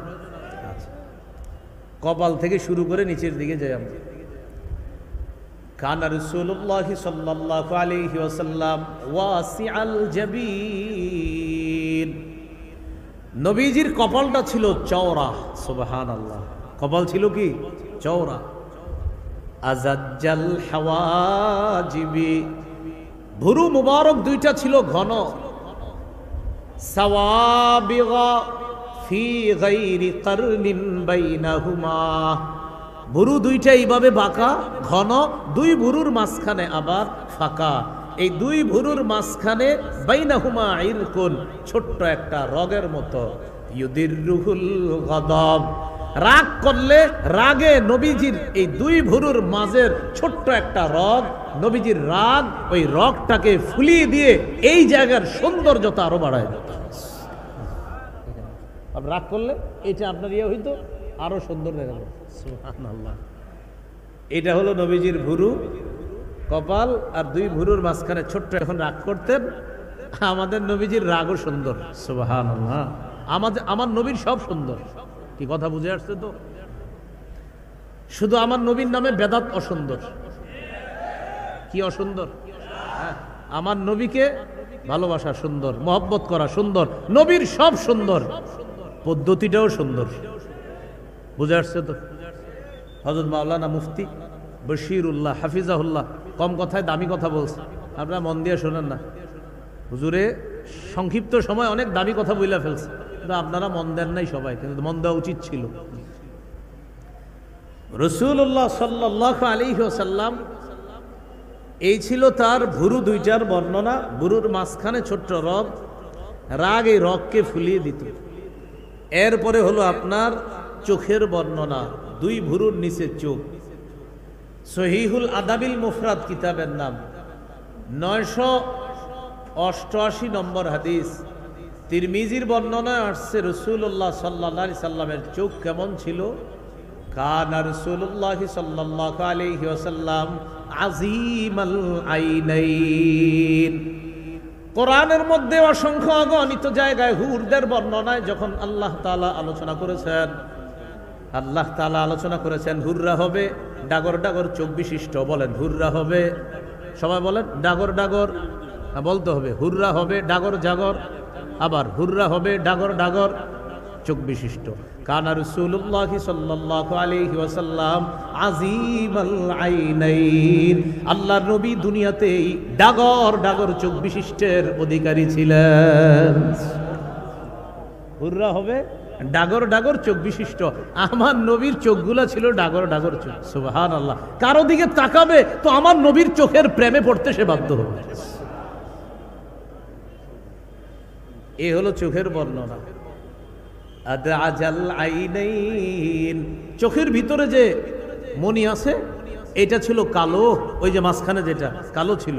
কপাল থেকে শুরু করে নিচের দিকে যাই আমরা। কানা রাসূলুল্লাহ সাল্লাল্লাহু আলাইহি ওয়াসাল্লাম ওয়াসিআল জাবিন। নবীজির কপালটা ছিল চওড়া। সুবহানাল্লাহ। কপাল ছিল কি? চওড়া। আজাজ্জাল হাওয়াজিবি। ভুরু মুবারক দুইটা ছিল ঘন। সাওয়াবিগা ফি গায়রি কারনিন বাইনাহুমা। ভুরু দুইটা এইভাবে বাঁকা, ঘন, দুই ভুরুর মাঝখানে আবার ফাঁকা। এই দুই ভুরুর মাঝখানে বাইনাহুমা ইরকুন, ছোট্ট একটা রগের মতো। ইউদিররুহুল গাদাব। রাগ করলে, রাগে নবীজির এই দুই ভুরুর মাঝের ছোট্ট একটা রগ, নবীজির রাগ ওই রগটাকে ফুলিয়ে দিয়ে এই জায়গার সৌন্দর্যতা আরো বাড়ায় দিত। রাগ করলে এটা আপনার ইয়ে হইতো, আরো সুন্দর দেখা যেত। সুবহানাল্লাহ। এটা হলো নবীজির ভুরু, কপাল আর দুই ভুরুর মাঝখানে ছোট্ট। এখন রাগ করতেন, আমাদের নবীজির রাগও সুন্দর। সুবহানাল্লাহ। আমার নবীর সব সুন্দর। কি কথা বুঝে আসছে তো? শুধু আমার নবীর নামে বেদাত অসুন্দর। কি অসুন্দর? আমার নবীকে ভালোবাসা সুন্দর, মহব্বত করা সুন্দর, নবীর সব সুন্দর, পদ্ধতিটাও সুন্দর। বুঝে আসছে তো? হযরত মাওলানা মুফতি বশিরুল্লাহ হাফিজাহুল্লাহ কম কথায় দামি কথা বলছে, আপনারা মন দিয়ে শোনেন না। হুজুরে সংক্ষিপ্ত সময় অনেক দামি কথা বইলা ফেলছে, কিন্তু আপনারা মন দেন নাই সবাই, কিন্তু মন দেওয়া উচিত ছিল। রাসূলুল্লাহ সাল্লাল্লাহু আলাইহি ওয়াসাল্লাম, এই ছিল তার ভুরু দুইটার বর্ণনা। ভুরুর মাঝখানে ছোট্ট রগ, রাগ এই রগকে ফুলিয়ে দিত। এরপরে হলো আপনার চোখের বর্ণনা, দুই ভুরুর নিচে চোখ। সহিহুল আদাবিল মুফরাদ কিতাবের নাম, 988 নম্বর হাদিস। তিরমিজির বর্ণনায় আসছে, রাসূলুল্লাহ সাল্লাল্লাহু আলাইহি সাল্লামের চোখ কেমন ছিল? কানা রাসূলুল্লাহ সাল্লাল্লাহু আলাইহি ওয়াসাল্লাম আজিমাল আইনাইন। কোরআনের মধ্যে অসংখ্য অগণিত জায়গায় হুরদের বর্ণনায় যখন আল্লাহ তাআলা আলোচনা করেছেন, আল্লাহ তাআলা আলোচনা করেছেন হুররা হবে ডাগর ডাগর চোখ বিশিষ্ট। বলেন হুররা হবে, সবাই বলেন ডাগর ডাগর, বলতে হবে হুররা হবে ডাগর জাগর, আবার হুররা হবে ডাগর ডাগর চোখ বিশিষ্ট। কানা রাসূলুল্লাহ সাল্লাল্লাহু আলাইহি ওয়াসাল্লাম আজিমাল আইনাইন, আল্লাহর নবী দুনিয়াতেই ডাগর ডাগর চোখ বিশিষ্টের অধিকারী ছিলেন। হুররা হবে ডাগর ডাগর চোখ বিশিষ্ট, আমার নবীর চোখগুলা ছিল ডাগর ডাগর চোখ। সুবহানাল্লাহ। কারো দিকে তাকাবে তো আমার নবীর চোখের প্রেমে পড়তে সে বাধ্য হবে। এ হলো চোখের বর্ণনা। আদআজাল আইনাইন, চোখের ভিতরে যে মনি আছে এটা ছিল কালো, ওই যে মাঝখানে যেটা কালো ছিল।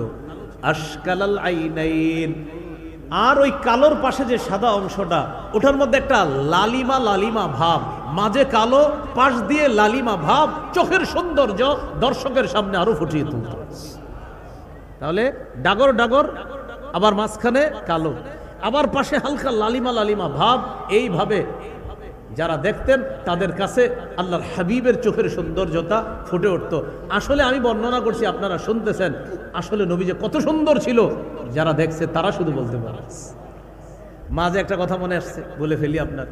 আশকালাল আইনাইন, আর ওই কালোর পাশে যে সাদা অংশটা ওটার মধ্যে একটা লালিমা লালিমা ভাব, মাঝে কালো পাশ দিয়ে লালিমা ভাব, চোখের সৌন্দর্য দর্শকের সামনে আরো ফুটিয়ে তুলত। তাহলে ডাগর ডাগর, আবার মাঝখানে কালো, আবার পাশে হালকা লালিমা লালিমা ভাব। এইভাবে যারা দেখতেন তাদের কাছে আল্লাহর হাবিবের চোখের সৌন্দর্যতা ফুটে উঠত। আসলে আমি বর্ণনা করছি, আপনারা শুনতেছেন, আসলে নবী যে কত সুন্দর ছিল যারা দেখছে তারা শুধু বলতে পারে। মাঝে একটা কথা মনে আসছে, বলে ফেলি আপনার।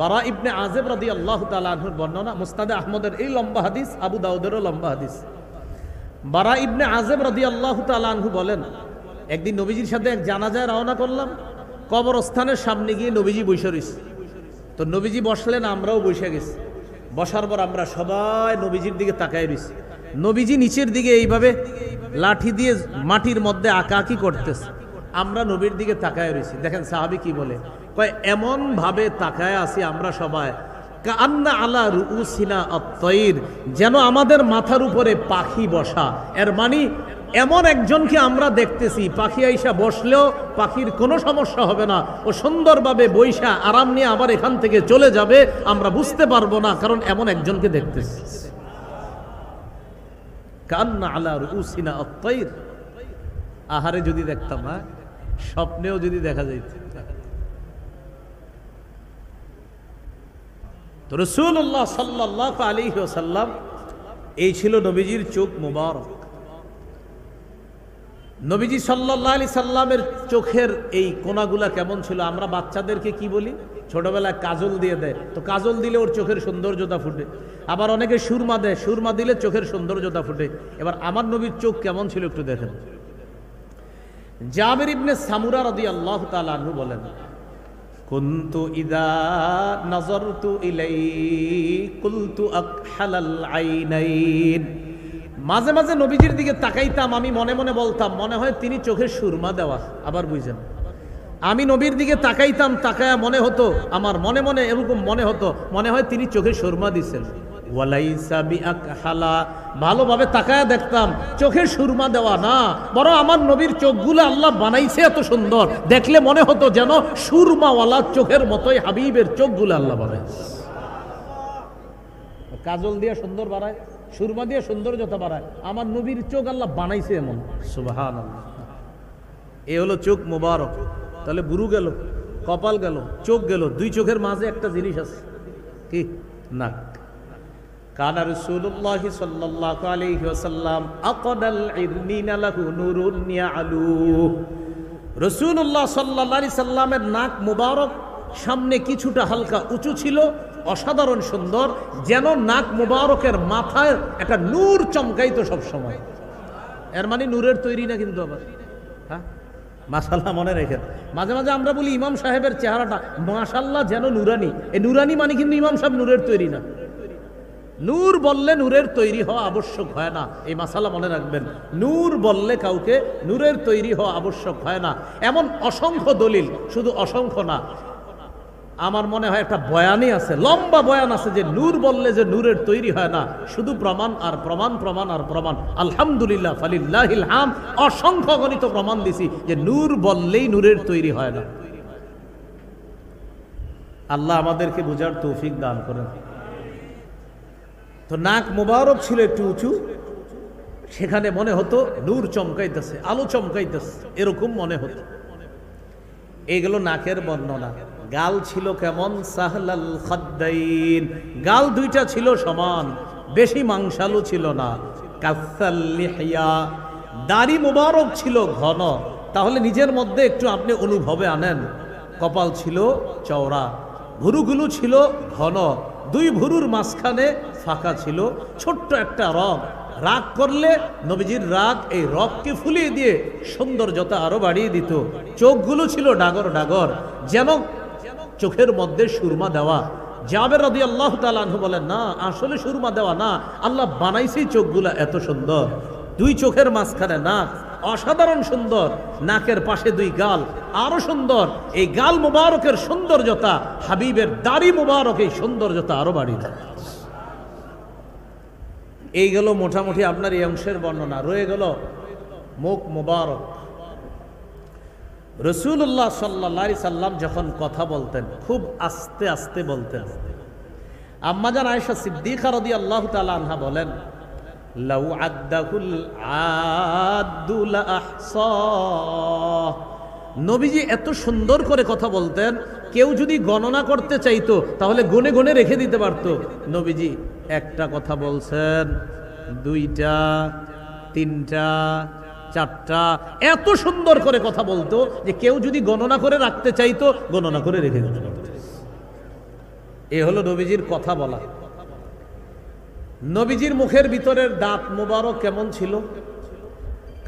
বারা ইবনে আযিব রাদিয়াল্লাহু তাআলা আনহুর বর্ণনা, মুসনাদে আহমদের এই লম্বা হাদিস, আবু দাউদেরও লম্বা হাদিস। বারা ইবনে আযিব রাদিয়াল্লাহু তাআলা আনহু বলেন, একদিন নবীজির সাথে এক জানাজায় রওনা করলাম, কবরস্থানের সামনে গিয়ে নবীজি বসে রয়েছে। তো নবীজি বসলেন, আমরাও বসে গেছি। বসার পর আমরা সবাই নবীজির দিকে তাকায় রয়েছি। নবীজি নিচের দিকে এইভাবে লাঠি দিয়ে মাটির মধ্যে আঁকাআঁকি করতেছে, আমরা নবীর দিকে তাকায় রয়েছি। দেখেন সাহাবী কি বলে, কয় এমন ভাবে তাকায় আছি আমরা সবাই, কান্না আলা রুউসিনা আত-তায়র, যেন আমাদের মাথার উপরে পাখি বসা। এর মানে এমন একজনকে আমরা দেখতেছি, পাখি আইসা বসলেও পাখির কোনো সমস্যা হবে না, ও সুন্দরভাবে বৈশা আরাম নিয়ে আবার এখান থেকে চলে যাবে, আমরা বুঝতে পারবো না, কারণ এমন একজনকে দেখতেছি। কান্না আলা রুউসিনা আত-তায়র, আহারে যদি দেখতাম, না স্বপ্নেও যদি দেখা যাইত। তো রাসূলুল্লাহ সাল্লাল্লাহু আলাইহি ওয়াসাল্লাম, এই ছিল নবীজির চোখ মুবারক। নবীজি সাল্লাল্লাহু আলাইহি সাল্লামের চোখের এই কোনাগুলা কেমন ছিল? আমরা বাচ্চাদেরকে কি বলি, ছোটবেলায় কাজল দিয়ে দেয়, তো কাজল দিলে ওর চোখের সৌন্দর্যতা ফুটে। আবার অনেকে সুরমা দেয়, সুরমা দিলে চোখের সৌন্দর্যতা ফুটে। এবার আমার নবীর চোখ কেমন ছিল একটু দেখেন। জাবির ইবনে সামুরা রাদিয়াল্লাহু তাআলা আনহু বলেন, কুনতু ইযা নাযারতু ইলাইহি কুলতু আকহালাল আইনাইন, মাঝে মাঝে নবীজির দিকে তাকাইতাম, আমি মনে মনে বলতাম মনে হয় তিনি চোখের সুরমা দেওয়া। আবার বুঝেন, আমি নবীর দিকে তাকাইতাম, তাকায়া মনে হতো, আমার মনে মনে এরকম মনে হতো, মনে হয় তিনি চোখে সুরমা দিচ্ছেন। ওয়ালাইসা বিআকহালা, ভালোভাবে তাকায়া দেখতাম চোখে সুরমা দেওয়া না, বরং আমার নবীর চোখগুলো আল্লাহ বানাইছে এত সুন্দর, দেখলে মনে হতো যেন সুরমাওয়ালা চোখের মতোই হাবিবের চোখগুলো আল্লাহ বানাইছে। কাজল দিয়ে সুন্দর বাড়ায়, সুরমা দিয়ে সৌন্দর্যতা বাড়ায়, আমার নবীর চোখ আল্লাহ বানাইছে এমন। সুবহানাল্লাহ। এ হলো চোখ মুবারক। তাহলে বুরু গেল, কপাল গেল, চোখ গেল, দুই চোখের মাঝে একটা জিনিস আছে, কি? নাক। কানা রাসূলুল্লাহ সাল্লাল্লাহু আলাইহি ওয়াসাল্লাম আকাদাল ইরনিনা লাহু নূরুন ইয়ালু, রাসূলুল্লাহ সাল্লাল্লাহু আলাইহি সাল্লামের নাক মুবারক সামনে কিছুটা হালকা উঁচু ছিল, অসাধারণ সুন্দর, যেন নাক মুবারকের মাথায় একটা নূর চমকাইতো সব সময়। এর মানে নূরের তৈরি না কিন্তু, আবার হ্যাঁ মাশাআল্লাহ মনে রেখেন। মাঝে মাঝে আমরা বলি ইমাম সাহেবের চেহারাটা মাশাআল্লাহ যেন নুরানি, এই নুরানি মানে কিন্তু ইমাম সাহেব নূরের তৈরি না। নূর বললে নূরের তৈরি হওয়া আবশ্যক হয় না, এই মাসালা মনে রাখবেন। নূর বললে কাউকে নূরের তৈরি হওয়া আবশ্যক হয় না। এমন অসংখ্য দলিল, শুধু অসংখ্য না, আমার মনে হয় একটা বয়ানই আছে, লম্বা বয়ান আছে, যে নূর বললে যে নূরের তৈরি হয় না, শুধু প্রমাণ আর প্রমাণ, প্রমাণ আর প্রমাণ। আলহামদুলিল্লাহ ফালিল্লাহিল হামদ, অসংখ্য গণিত প্রমাণ দিছি যে নূর বললেই নূরের তৈরি হয় না। আল্লাহ আমাদেরকে বোঝার তৌফিক দান করেন। তো নাক মুবারক ছিল একটু উঁচু, সেখানে মনে হতো নূর চমকাইতেছে, আলো চমকাইতেছে, এরকম মনে হতো। এইগুলো নাকের বর্ণনা। গাল ছিল কেমন? সাহলাল খাদ্দাইন, গাল দুইটা ছিল সমান, বেশি মাংসালু ছিল না। কাসাল লিহিয়া, দাড়ি মোবারক ছিল ঘন। তাহলে নিজের মধ্যে একটু আপনি অনুভবে আনেন, কপাল ছিল চওড়া, ভুরুগুলো ছিল ঘন, দুই ভুরুর মাঝখানে ফাঁকা ছিল, ছোট্ট একটা রগ। রাগ করলে নবীজির রাগ এই রগকে ফুলিয়ে দিয়ে সৌন্দর্যতা আরো বাড়িয়ে দিত। চোখগুলো ছিল ডাগর ডাগর, যেন চোখের মধ্যে সুরমা দেওয়া। জাবের রাদিয়াল্লাহু তাআলা আনহু বলেন, না আসলে সুরমা দেওয়া না, আল্লাহ বানাইছে চোখগুলা এত সুন্দর। দুই চোখের মাঝখানে নাক, অসাধারণ সুন্দর। নাকের পাশে দুই গাল, আরো সুন্দর। এই গাল মুবারকের সৌন্দর্যতা হাবিবের দাড়ি মুবারক এই সৌন্দর্যতা আরো বাড়িয়ে দেয়। এই গেল মোটামুটি আপনার এই অংশের বর্ণনা। রয়ে গেল মুখ মুবারক। রাসূলুল্লাহ সাল্লাল্লাহু আলাইহি সাল্লাম যখন কথা বলতেন খুব আস্তে আস্তে বলতেন। আম্মাজান আয়েশা সিদ্দিকা রাদিয়াল্লাহু তাআলা আনহা বলেন, লাউ আদ্দাহুল আদ্দু লা আহসা। নবীজি এত সুন্দর করে কথা বলতেন, কেউ যদি গণনা করতে চাইতো তাহলে গনে গনে রেখে দিতে পারতো। নবীজি একটা কথা বলছেন, দুইটা, তিনটা, চারটা, এত সুন্দর করে কথা বলতো যে কেউ যদি গণনা করে রাখতে চাইতো গণনা করে রেখে দিতে পারত। এ হলো নবীজির কথা বলা। নবীজির মুখের ভিতরের দাঁত মোবারক কেমন ছিল?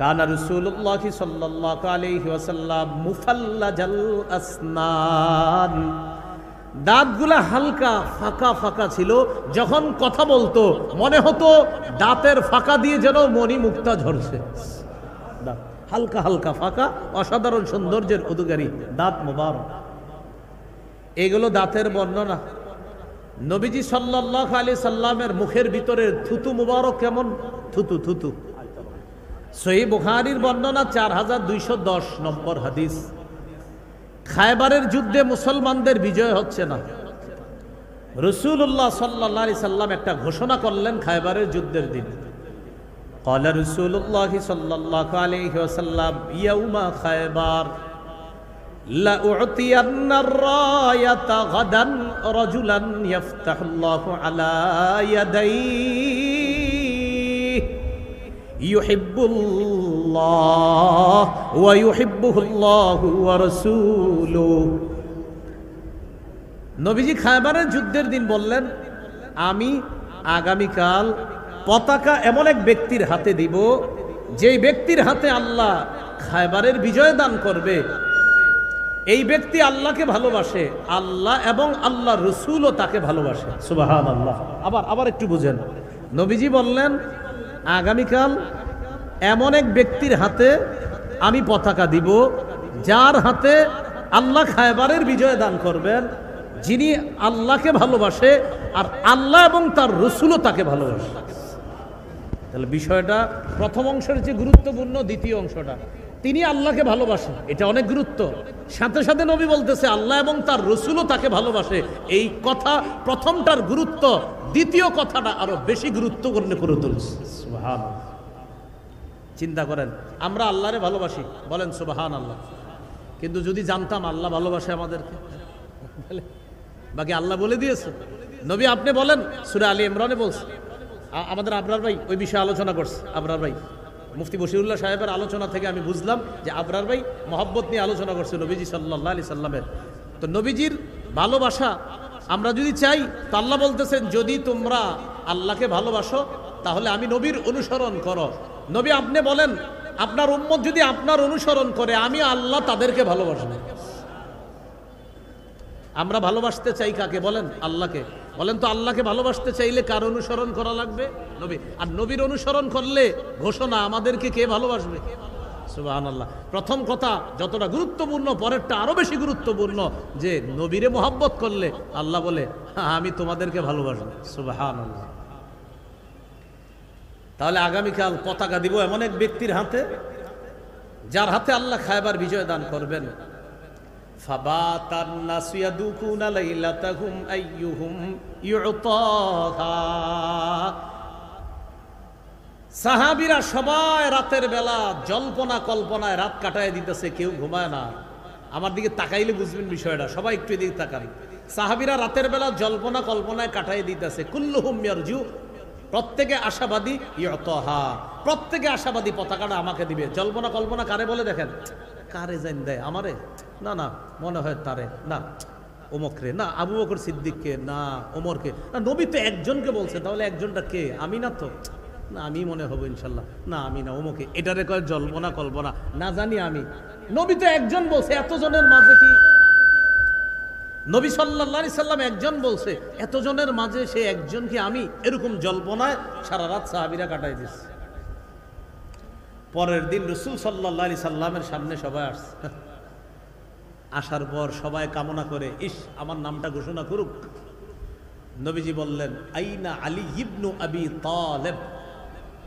কানা রাসূলুল্লাহ সাল্লাল্লাহু আলাইহি ওয়াসাল্লাম মুফাল্লাজাল আসনান, দাঁতগুলা হালকা ফাঁকা ফাঁকা ছিল। যখন কথা বলতো মনে হতো দাঁতের ফাঁকা দিয়ে যেন মণি মুক্তা ঝরছে। দাঁত হালকা হালকা ফাঁকা, অসাধারণ সৌন্দর্যের অধিকারী দাঁত মোবারক। এগুলো দাঁতের বর্ণনা। নবীজি সাল্লাল্লাহু আলাইহি সাল্লামের মুখের ভিতরের থুতু মুবারক কেমন? থুতু থুতু। সহিহ বুখারীর বর্ণনা 4210 নম্বর হাদিস। খায়বারের যুদ্ধে মুসলমানদের বিজয় হচ্ছে না। রাসূলুল্লাহ সাল্লাল্লাহু আলাইহি সাল্লাম একটা ঘোষণা করলেন খায়বারের যুদ্ধের দিন। ক্বালা রাসূলুল্লাহ সাল্লাল্লাহু আলাইহি ওয়াসাল্লাম ইয়াউমা খায়বার লা উ'তিয়ান্না আর-রায়াতা গাদান রাজুলান ইফতাহুল্লাহু আলা ইয়াদাইহি ইউহিব্বুল্লাহ ওয়া ইউহিব্বুহুল্লাহু ওয়া রাসূলুহু। নবীজি খায়বারের যুদ্ধের দিন বললেন, আমি আগামীকাল পতাকা এমন এক ব্যক্তির হাতে দিব, যেই ব্যক্তির হাতে আল্লাহ খায়বারের বিজয় দান করবে। এই ব্যক্তি আল্লাহকে ভালোবাসে, আল্লাহ এবং আল্লাহ রসুলও তাকে ভালোবাসে। সুবহানাল্লাহ। আবার একটু বুঝেন, নবীজি বললেন আগামীকাল এমন এক ব্যক্তির হাতে আমি পতাকা দিব, যার হাতে আল্লাহ খায়বারের বিজয় দান করবেন, যিনি আল্লাহকে ভালোবাসে আর আল্লাহ এবং তার রসুলও তাকে ভালোবাসে। তাহলে বিষয়টা প্রথম অংশের যে গুরুত্বপূর্ণ, দ্বিতীয় অংশটা তিনি আল্লাহকে ভালোবাসেন, এটা অনেক গুরুত্ব। সাথে সাথে নবী বলতেছে আল্লাহ এবং তার রসুলও তাকে ভালোবাসে। এই কথা প্রথমটার গুরুত্ব দ্বিতীয় কথাটা আরো বেশি গুরুত্বপূর্ণ করে তুলছে। সুবহানাল্লাহ। চিন্তা করেন, আমরা আল্লাহরে ভালোবাসি, বলেন সুবহানাল্লাহ। কিন্তু যদি জানতাম আল্লাহ ভালোবাসে আমাদেরকে, বাকি আল্লাহ বলে দিয়েছে। নবী আপনি বলেন, সূরা আলী ইমরানে বলছে। আমাদের আবরার ভাই ওই বিষয়ে আলোচনা করছে। আবরার ভাই মুফতি বশিরুল্লাহ সাহেবের আলোচনা থেকে আমি বুঝলাম যে আবরার ভাই মহব্বত নিয়ে আলোচনা করছে নবীজি সাল্লাল্লাহু আলাইহি সাল্লামের। তো নবীজির ভালোবাসা আমরা যদি চাই, তো আল্লাহ বলতেছেন যদি তোমরা আল্লাহকে ভালোবাসো তাহলে আমি নবীর অনুসরণ করো। নবী আপনি বলেন আপনার উম্মত যদি আপনার অনুসরণ করে, আমি আল্লাহ তাদেরকে ভালোবাসবো। আমরা ভালোবাসতে চাই কাকে? বলেন আল্লাহকে। বলেন তো আল্লাহকে ভালোবাসতে চাইলে কার অনুসরণ করা লাগবে? নবী। আর নবীর অনুসরণ করলে ঘোষণা আমাদেরকে কে ভালোবাসবে? সুবহানাল্লাহ। প্রথম কথা যতটা গুরুত্বপূর্ণ, পরেরটা আরো বেশি গুরুত্বপূর্ণ, যে নবীরে মোহাব্বত করলে আল্লাহ বলে আমি তোমাদেরকে ভালোবাসবো। সুবহানাল্লাহ। তাহলে আগামীকাল পতাকা দিব এমন এক ব্যক্তির হাতে, যার হাতে আল্লাহ খায়বার বিজয় দান করবেন। ফাবাতান নাসু ইয়াদুকুনা লাইলাতাহুম আইয়ুহুম ইউতাহা। সাহাবীরা সবাই রাতের বেলা জল্পনা কল্পনায় রাত কাটায় দিতেছে, কেউ ঘুমায় না। আমার দিকে তাকাইলে বুঝবেন বিষয়টা, সবাই একটু এদিকে তাকান। সাহাবীরা রাতের বেলা জল্পনা কল্পনায় কাটাই দিতেছে। কুল্লুহুম ইয়ারজু, প্রত্যেকে আশাবাদী, ইয়তহা, প্রত্যেকে আশাবাদী পতাকাটা আমাকে দিবে। জল্পনা কল্পনা কারে বলে দেখেন? কারে জান দেয়? আমারে? না না, মনে হয় তারে, না ওমকরে, না আবু বকর সিদ্দিককে, না ওমরকে, না নবী তো একজনকে বলছে, তাহলে একজনটা কে? আমি না তো, না আমি মনে হবো ইনশাল্লাহ, না আমি না ওমকে। এটারে কয় জল্পনা কল্পনা, না জানি আমি। নবী তো একজন বলছে, এতজনের মাঝে কি? নবী সাল্লাল্লাহু আলাইহি সাল্লাম একজন বলছে, এতজনের মাঝে সে একজন কি আমি? এরকম জল্পনায় সারা রাত সাহাবীরা কাটাই দিচ্ছে। পরের দিন রাসূল সাল্লাল্লাহু আলাইহি সাল্লামের সামনে সবাই আসছে। আসার পর সবাই কামনা করে, ইস আমার নামটা ঘোষণা করুক। নবীজি বললেন, আইনা আলী ইবনু আবি তালেব,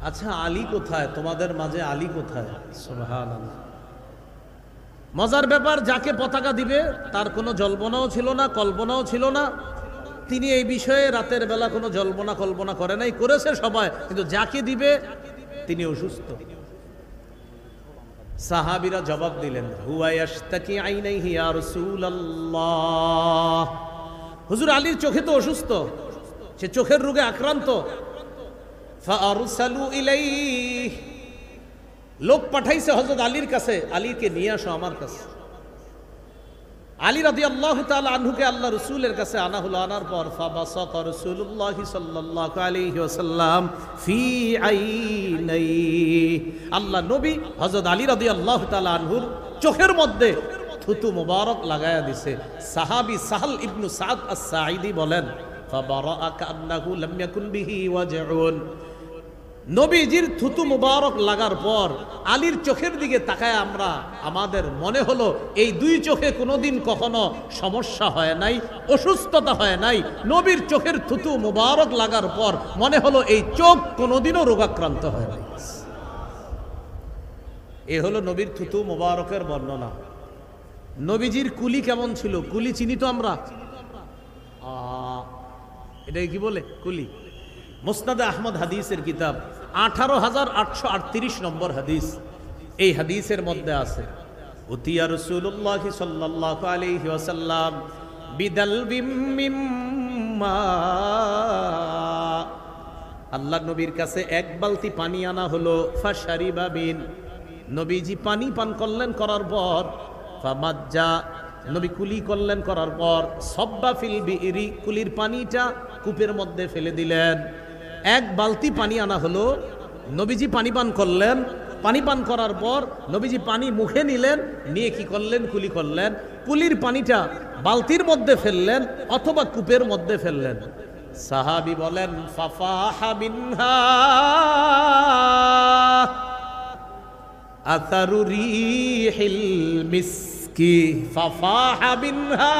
আচ্ছা আলী কোথায়? তোমাদের মাঝে আলী কোথায়? সুবহানাল্লাহ। মজার ব্যাপার, যাকে পতাকা দিবে তার কোনো জল্পনাও ছিল না, কল্পনাও ছিল না। তিনি এই বিষয়ে রাতের বেলা কোনো জল্পনা কল্পনা করে নাই, করেছে সবাই, কিন্তু যাকে দিবে তিনি অসুস্থ। সাহাবীরা জবাব দিলেন, হুয়া ইয়াশতাকি আইনাইহি ইয়া রাসূলুল্লাহ, হুজুর আলীর চোখে তো অসুস্থ, সে চোখের রোগে আক্রান্ত। ফাআরসালু ইলাইহি, লোক পাঠাইছে হযরত আলীর কাছে, আলীকে নিয়ে আসো আমার কাছে। আলী রাদিয়াল্লাহু তাআলা আনহুকে আল্লাহ রাসূলের কাছে আনা হলো। আনার পর ফাবাসাতা রাসূলুল্লাহ সাল্লাল্লাহু আলাইহি ওয়াসাল্লাম ফি আইনাই, আল্লাহ নবী হযরত আলী রাদিয়াল্লাহু তাআলা আনহুর চোখের মধ্যে থুতু মুবারক লাগায়া দিছে। সাহাবী সাহল ইবনু সাদ আস-সাঈদী বলেন, ফাবারাআ কান্নাহু লাম ইয়াকুন বিহি ওয়াজউন, নবীজির থুতু মুবারক লাগার পর আলীর চোখের দিকে তাকায় আমরা, আমাদের মনে হলো এই দুই চোখে কোনোদিন কখনো সমস্যা হয় নাই, অসুস্থতা হয় নাই। নবীর চোখের থুতু মুবারক লাগার পর মনে হলো এই চোখ কোনোদিনও রোগাক্রান্ত হয় নাই। এ হলো নবীর থুতু মুবারকের বর্ণনা। নবীজির কুলি কেমন ছিল? কুলি চিনি তো আমরা, এটাকে কি বলে? কুলি। মুসনাদে আহমদ হাদিসের কিতাব 18,838 নম্বর হাদিস, এই হাদিসের মধ্যে আছে, উতিয়া রাসূলুল্লাহ সাল্লাল্লাহু আলাইহি ওয়াসাল্লাম বিদালবিম মিম্মা, আল্লাহ নবীর কাছে এক বালতি পানি আনা হলো। ফাশারিবা বিন, নবীজি পানি পান করলেন, করার পর ফামাজ্জা, নবী কুলি করলেন, করার পর সব্বা ফিল বিইরি, কুলির পানিটা কূপের মধ্যে ফেলে দিলেন। এক বালতি পানি আনা হলো, নবীজি পানি পান করলেন, পানি পান করার পর নবীজি পানি মুখে নিলেন, নিয়ে কি করলেন? কুলি করলেন। কুলির পানিটা বালতির মধ্যে ফেললেন অথবা কূপের মধ্যে ফেললেন। সাহাবী বলেন, ফাফাহা মিনহা আসারু রিহিল মিসকি, ফাফাহা মিনহা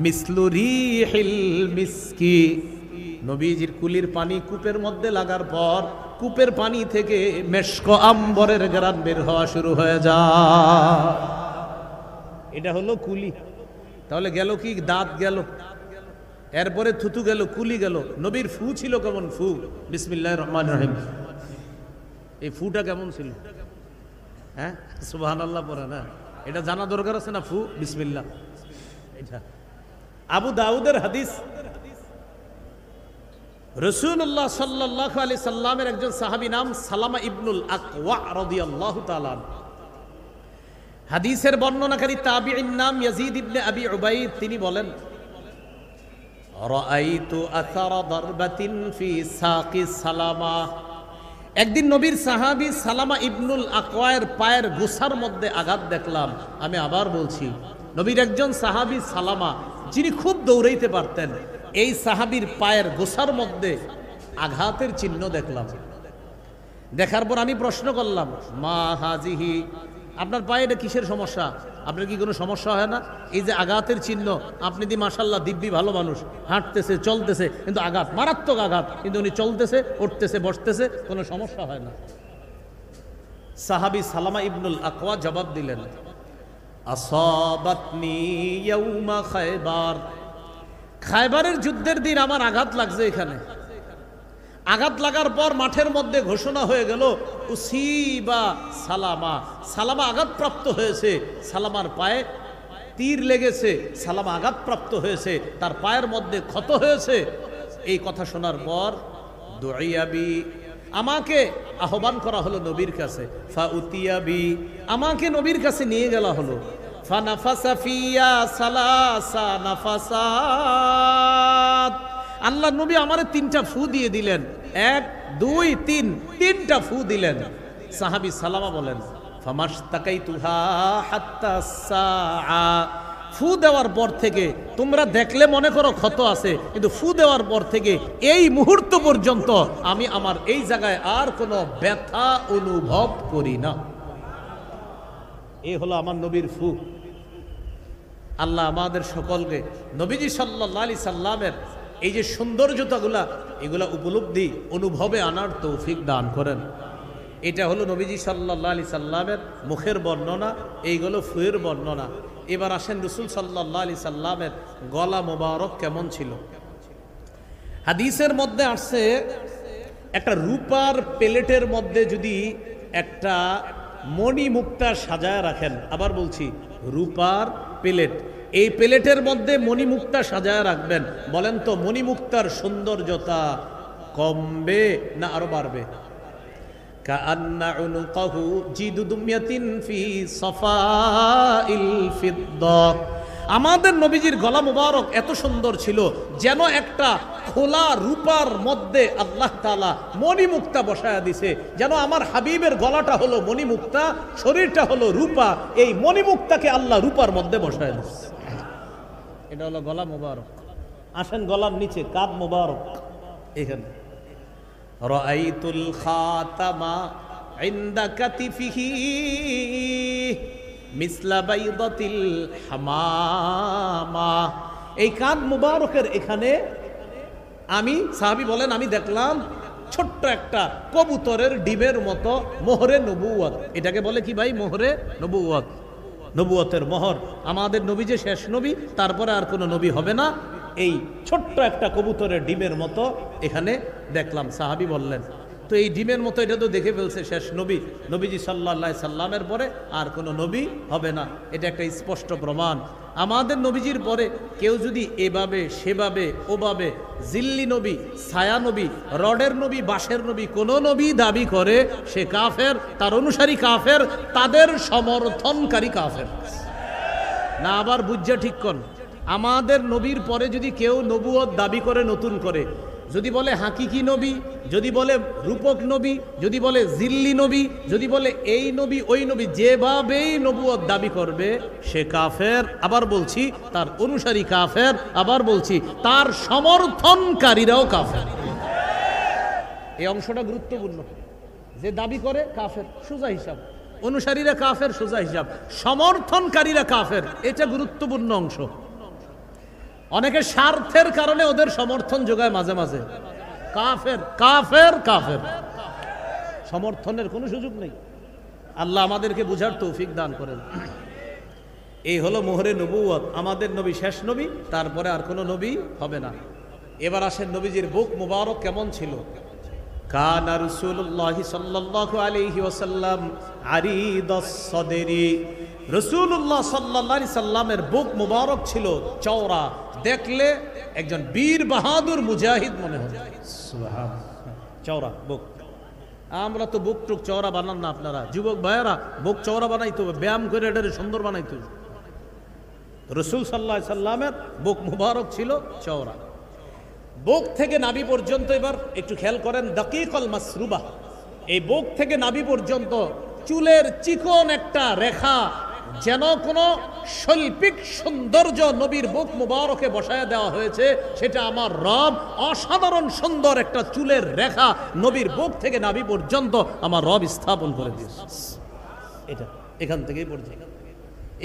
মিসলু রিহিল মিসকি, নবীজির কুলির পানি কূপের মধ্যে লাগার পর কূপের পানি থেকে মেশক আম্বরের ঘ্রাণ বের হওয়া শুরু হয়ে যায়। এটা হলো কুলি। তাহলে গেল কি? দাঁত গেল, এরপরে থুতু গেল, কুলি গেল। নবীর ফু ছিল কেমন? ফু বিসমিল্লাহির রহমানির রহিম, এই ফুটা কেমন ছিল? হ্যাঁ, সুবহানাল্লাহ পড়া না, এটা জানা দরকার আছে না? ফু বিসমিল্লাহ, এটা আবু দাউদের হাদিস। রাসূলুল্লাহ সাল্লাল্লাহু আলাইহি সাল্লামের একজন সাহাবী নাম সালামা ইবনুল আকওয়া রাদিয়াল্লাহু তাআলা, হাদিসের বর্ণনাকারী তাবিঈর নাম ইয়াজিদ ইবনে আবি উবাইদ। তিনি বলেন, রাআইতু আসারা দারবাতিন ফি সাকি সালামা, একদিন নবীর সাহাবী সালামা ইবনুল আকওয়ার পায়ের গোছার মধ্যে আঘাত দেখলাম। আমি আবার বলছি, নবীর একজন সাহাবী সালামা, যিনি খুব দৌড়াইতে পারতেন, এই সাহাবীর পায়ের গোছার মধ্যে আঘাতের চিহ্ন দেখলাম। দেখার পর আমি প্রশ্ন করলাম, মা হাজিহি, আপনার পায়ে এটা কিসের সমস্যা? আপনার কি কোনো সমস্যা হয় না? এই যে আঘাতের চিহ্ন, আপনি দি মাশাআল্লাহ দিব্যি ভালো মানুষ, হাঁটতেছে চলতেছে, কিন্তু আঘাত, মারাত্মক আঘাত, কিন্তু উনি চলতেছে উঠতেছে বসতেছে, কোনো সমস্যা হয় না। সাহাবী সালামা ইবনুল আকওয়া জবাব দিলেন, আসাবাতনি ইয়াউমা খায়বার, খায়বারের যুদ্ধের দিন আমার আঘাত লাগছে এখানে। আঘাত লাগার পর মাঠের মধ্যে ঘোষণা হয়ে গেল উসিবা সালামা, সালামা আঘাতপ্রাপ্ত হয়েছে, সালামার পায়ে তীর লেগেছে, সালামা আঘাতপ্রাপ্ত হয়েছে, তার পায়ের মধ্যে ক্ষত হয়েছে। এই কথা শোনার পর দুআইয়াবি, আমাকে আহ্বান করা হলো নবীর কাছে। ফাউতিয়াবি, আমাকে নবীর কাছে নিয়ে গেলা হলো। ফানাফাসা ফিয়া সালাসা নাফাসাত, আল্লাহ নবী আমারে 3টা ফু দিয়ে দিলেন। 1 2 3, 3টা ফু দিলেন। সাহাবী সালামা বলেন ফামাশতাকাইতুহা হাত্তা সাআ, ফু দেওয়ার পর থেকে তোমরা দেখলে মনে করো ক্ষত আছে, কিন্তু ফু দেওয়ার পর থেকে এই মুহূর্ত পর্যন্ত আমি আমার এই জায়গায় আর কোনো ব্যথা অনুভব করি না। এই হলো আমার নবীর ফু। আল্লাহ আমাদের সকলকে নবীজি সাল্লাল্লাহু আলাইহি সাল্লামের এই যে সৌন্দর্যতাগুলা, এগুলা উপলব্ধি অনুভবে আনার তৌফিক দান করেন। এটা হলো নবীজি সাল্লাল্লাহু আলাইহি সাল্লামের মুখের বর্ণনা, এইগুলো ফুয়ের বর্ণনা। এবার আসেন রাসূল সাল্লাল্লাহু আলাইহি সাল্লামের গলা মোবারক কেমন ছিল। হাদিসের মধ্যে আসছে একটা রূপার প্লেটের মধ্যে যদি একটা মণিমুক্তা সাজায় রাখেন, আবার বলছি রূপার প্লেট, এই প্লেটের মধ্যে মণিমুক্তা সাজায় রাখবেন, বলেন তো মণিমুক্তার সৌন্দর্যতা কমবে না আরো বাড়বে? কাআন্না উনুকাহু জিদু দুমিয়াতিন ফি সাফাইল ফিদ্দা, আমাদের নবীজির গলা মুবারক এত সুন্দর ছিল যেন একটা খোলা রূপার মধ্যে আল্লাহ তাআলা মণিমুক্তা বসায়া দিছে, যেন আমার হাবিবের গলাটা হলো মণিমুক্তা, শরীরটা হলো রূপা, এই মণিমুক্তাকে আল্লাহ রূপার মধ্যে বসায়া দিছে। এটা হলো গলা মুবারক। আসেন গলার নিচে কাঁধ মুবারক, এখানে রাআইতুল খাতামা ইনদা কাতিফিহি মিসলা বাইদাতিল হামামা, এই কাঁধ মুবারকের এখানে আমি, সাহাবী বলেন, আমি দেখলাম ছোট্ট একটা কবুতরের ডিমের মতো মোহরে নবুয়ত। এটাকে বলে কি ভাই? মোহরে নবুয়ত, নবুয়তের মোহর। আমাদের নবী যে শেষ নবী, তারপরে আর কোনো নবী হবে না। এই ছোট্ট একটা কবুতরের ডিমের মতো এখানে দেখলাম। সাহাবী বললেন, তো এই ডিমের মতো এটা তো দেখে ফেলছে শেষ নবী, নবীজি সাল্লাল্লাহু আলাইহি সাল্লামের পরে আর কোনো নবী হবে না। এটা একটা স্পষ্ট প্রমাণ। আমাদের নবীজির পরে কেউ যদি এভাবে সেভাবে ওভাবে জিল্লি নবী, ছায়া নবী, রডের নবী, বাঁশের নবী, কোন নবী দাবি করে, সে কাফের, তার অনুসারী কাফের, তাদের সমর্থনকারী কাফের না। আবার বুঝা ঠিক কন, আমাদের নবীর পরে যদি কেউ নবুয়ত দাবি করে নতুন করে, যদি বলে হাকিকি নবী, যদি বলে রূপক নবী, যদি বলে জিল্লি নবী, যদি বলে এই নবী ওই নবী, যেভাবেই নবুয়ত দাবি করবে সে কাফের। আবার বলছি তার অনুসারী কাফের, আবার বলছি তার সমর্থনকারীরাও কাফের। এই অংশটা গুরুত্বপূর্ণ। যে দাবি করে কাফের সোজা হিসাব, অনুসারীরা কাফের সোজা হিসাব, সমর্থনকারীরা কাফের, এটা গুরুত্বপূর্ণ অংশ। অনেকে স্বার্থের কারণে ওদের সমর্থন যোগায়, মাঝে মাঝে কাফের কাফের কাফের, সমর্থনের কোনো সুযোগ নেই। আল্লাহ আমাদেরকে বুঝার তৌফিক দান করেন। এই হলো মোহরে নবুয়ত। আমাদের নবী শেষ নবী, তারপরে আর কোনো নবী হবে না। এবার আসেন নবীজির বুক মুবারক কেমন ছিল। কানা রাসূলুল্লাহ সাল্লাল্লাহু আলাইহি ওয়াসাল্লাম আরিদাস সাদরি, রাসূলুল্লাহ সাল্লাল্লাহু আলাইহি সাল্লামের বুক মুবারক ছিল চওড়া, দেখলে একজন বীর বাহাদুর মুজাহিদ মনে হয়। সুবহানাল্লাহ, চওড়া বুক। আমরা তো বুক টুক চওড়া বানান না, আপনারা যুবক ভাইয়েরা বুক চওড়া বানাইতে হবে, ব্যায়াম করে এটারে সুন্দর বানাইতে হবে। রাসূল সাল্লাল্লাহু আলাইহি সাল্লামের বুক মুবারক ছিল চওড়া। বুক থেকে নাভি পর্যন্ত, এবার একটু খেয়াল করেন, দাকিকাল মাসরুবা, এই বুক থেকে নাভি পর্যন্ত চুলের চিকন একটা রেখা, যেন কোনো শৈল্পিক সৌন্দর্য নবীর বুক মুবারকে বসায় দেওয়া হয়েছে। সেটা আমার রব অসাধারণ সুন্দর একটা চুলের রেখা নবীর বুক থেকে নাভি পর্যন্ত আমার রব স্থাপন করে দিয়েছে। এটা এখান থেকেই পর্যন্ত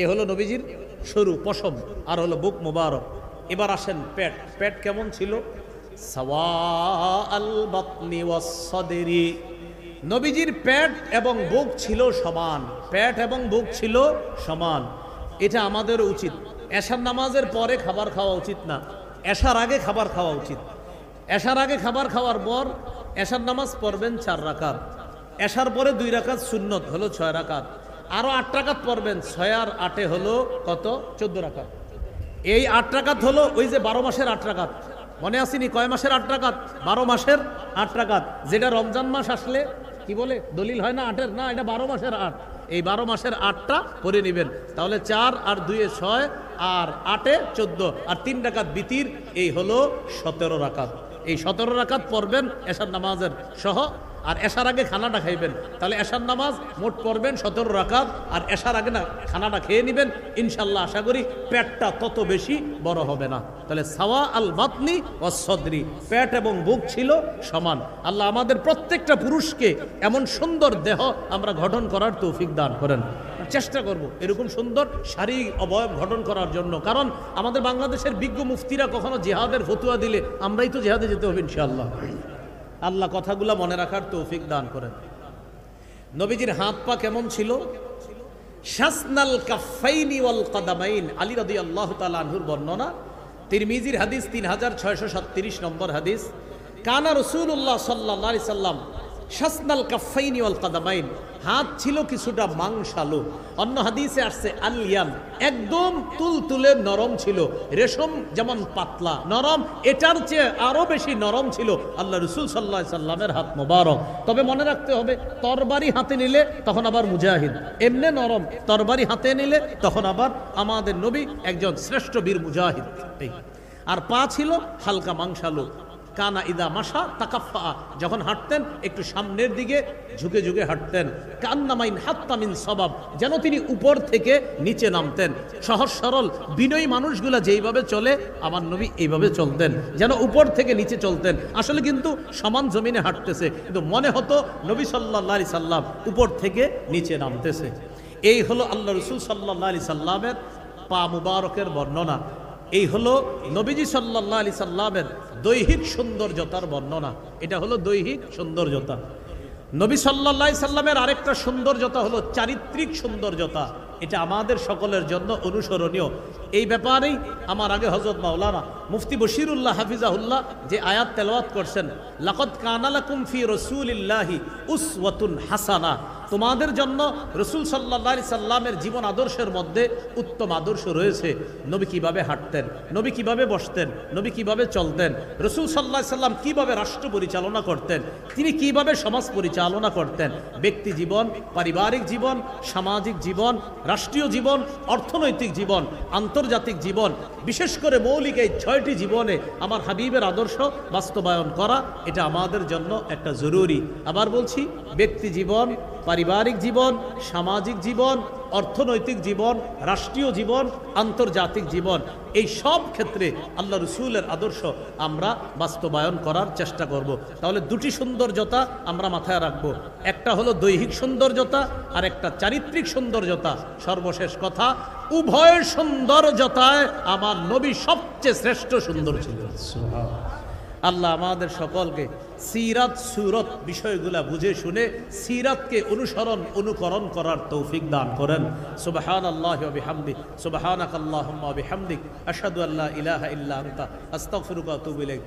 এ হলো নবীজির সরু পশম, আর হলো বুক মুবারক। এবার আসেন পেট। পেট কেমন ছিল? সাওয়াআল বাতনি ওয়াস সাদরি, নবীজির পেট এবং বুক ছিল সমান, পেট এবং বুক ছিল সমান। এটা আমাদের উচিত। এশার নামাজের পরে খাবার খাওয়া উচিত না, এশার আগে খাবার খাওয়া উচিত। এশার আগে খাবার খাওয়ার পর এশার নামাজ পড়বেন 4 রাকাত, এশার পরে 2 রাকাত সুন্নত হলো 6 রাকাত, আরো 8 রাকাত পড়বেন, 6 আর 8 হলো কত? 14 রাকাত। এই 8 রাকাত হলো ওই যে 12 মাসের 8 রাকাত, মনে আসেনি? কয় মাসের 8 রাকাত? 12 মাসের 8 রাকাত, যেটা রমজান মাস আসলে কি বলে দলিল হয় না 8-এর, না এটা 12 মাসের 8। এই 12 মাসের 8টা পড়ে নেবেন, তাহলে 4 আর 2 এ 6 আর 8 এ 14 আর 3 রাকাত বিতির, এই হলো 17 রাকাত। এই 17 রাকাত পড়বেন এশার নামাজের সহ, আর এশার আগে খানাটা খাইবেন, তাহলে এশার নামাজ মোট পড়বেন 17 রাকাত, আর এশার আগে না খানাটা খেয়ে নেবেন, ইনশাল্লাহ আশা করি পেটটা তত বেশি বড় হবে না। তাহলে সাওয়া আল বাতনি ও সদরি, পেট এবং বুক ছিল সমান। আল্লাহ আমাদের প্রত্যেকটা পুরুষকে এমন সুন্দর দেহ আমরা গঠন করার তৌফিক দান করেন। চেষ্টা করব এরকম সুন্দর শারীরিক অবয়ব গঠন করার জন্য, কারণ আমাদের বাংলাদেশের বিজ্ঞ মুফতিরা কখনো জিহাদের ফতুয়া দিলে আমরাই তো জিহাদে যেতে হবে ইনশাআল্লাহ। আল্লাহ কথাগুলা মনে রাখার তৌফিক দান করেন। নবীজির হাত পা কেমন ছিল? শাসনাল কাফাইনি ওয়াল কাদামাইন, আলী রাদিয়াল্লাহু তাআলা আনহুর বর্ণনা, তিরমিজির হাদিস 3637 নম্বর হাদিস। কানা রাসূলুল্লাহ সাল্লাল্লাহু আলাইহি সাল্লাম শাসনাল কাফাইনি ওয়াল কাদামাইন, হাত ছিল কিছুটা মাংসালো। অন্য হাদিসে আসছে আলিয়ান, একদম তুলতুলে নরম ছিল, রেশম যেমন পাতলা নরম, এটার চেয়ে আরো বেশি নরম ছিল আল্লাহ রাসূল সাল্লাল্লাহু আলাইহি সাল্লামের হাত মোবারক। তবে মনে রাখতে হবে, তরবারি হাতে নিলে তখন আবার মুজাহিদ, এমনি নরম, তরবারি হাতে নিলে তখন আবার আমাদের নবী একজন শ্রেষ্ঠ বীর মুজাহিদ। আর পা ছিল হালকা মাংসালো। কানা ইদা মাসা তাকাফা, যখন হাঁটতেন একটু সামনের দিকে ঝুঁকে ঝুঁকে হাঁটতেন। কান্নামাইন হাত্তামিন সবাব, যেন তিনি উপর থেকে নিচে নামতেন। সহজ সরল বিনয়ী মানুষগুলা যেইভাবে চলে আমার নবী এইভাবে চলতেন, যেন উপর থেকে নিচে চলতেন। আসলে কিন্তু সমান জমিনে হাঁটতেছে, কিন্তু মনে হতো নবী সাল্লাল্লাহু আলাইহি সাল্লাম উপর থেকে নিচে নামতেছে। এই হলো আল্লাহ রাসূল সাল্লাল্লাহু আলাইহি সাল্লামের পা মুবারকের বর্ণনা। এই হলো নবীজি সাল্লাল্লাহু আলাইহি সাল্লামের দৈহিক সৌন্দর্যতার বর্ণনা। এটা হলো দৈহিক সৌন্দর্যতা। নবী সাল্লাল্লাহু আলাইহি সাল্লামের আরেকটা সৌন্দর্যতা হলো চারিত্রিক সৌন্দর্যতা। এটা আমাদের সকলের জন্য অনুসরণীয়। এই ব্যাপারেই আমার আগে হযরত মাওলানা মুফতি বশিরুল্লাহ হাফিজাহুল্লাহ যে আয়াত তেলাওয়াত করছেন, লাকাদ কানা লাকুম ফি রাসূলিল্লাহি উসওয়াতুন হাসানা, তোমাদের জন্য রাসূল সাল্লাল্লাহু আলাইহি সাল্লামের জীবন আদর্শের মধ্যে উত্তম আদর্শ রয়েছে। নবী কিভাবে হাঁটতেন, নবী কিভাবে বসতেন, নবী কিভাবে চলতেন, রাসূল সাল্লাল্লাহু আলাইহি সাল্লাম কিভাবে রাষ্ট্র পরিচালনা করতেন, তিনি কিভাবে সমাজ পরিচালনা করতেন, ব্যক্তি জীবন, পারিবারিক জীবন, সামাজিক জীবন, রাষ্ট্রীয় জীবন, অর্থনৈতিক জীবন, আন্তর্জাতিক জীবন, বিশেষ করে মৌলিক এই 6টি জীবনে আমার হাবিবের আদর্শ বাস্তবায়ন করা, এটা আমাদের জন্য একটা জরুরি। আবার বলছি, ব্যক্তি জীবন, পারিবারিক জীবন, সামাজিক জীবন, অর্থনৈতিক জীবন, রাষ্ট্রীয় জীবন, আন্তর্জাতিক জীবন, এই সব ক্ষেত্রে আল্লাহ রাসূলের আদর্শ আমরা বাস্তবায়ন করার চেষ্টা করব। তাহলে দুটি সৌন্দর্যতা আমরা মাথায় রাখবো, একটা হলো দৈহিক সৌন্দর্যতা আর একটা চারিত্রিক সৌন্দর্যতা। সর্বশেষ কথা, উভয় সৌন্দর্যতায় আমার নবী সবচেয়ে শ্রেষ্ঠ সুন্দর ছিল। আল্লাহ আমাদের সকলকে সিরাত সুরত বিষয়গুলা বুঝে শুনে সিরাতকে অনুকরণ করার তৌফিক দান করেন। সুবহানাল্লাহি ওয়া বিহামদিহি, সুবহানাকাল্লাহুম্মা ওয়া বিহামদিক, আশহাদু আল্লা ইলাহা ইল্লা আনতা, আস্তাগফিরুকা ওয়া আতুবু ইলাইক।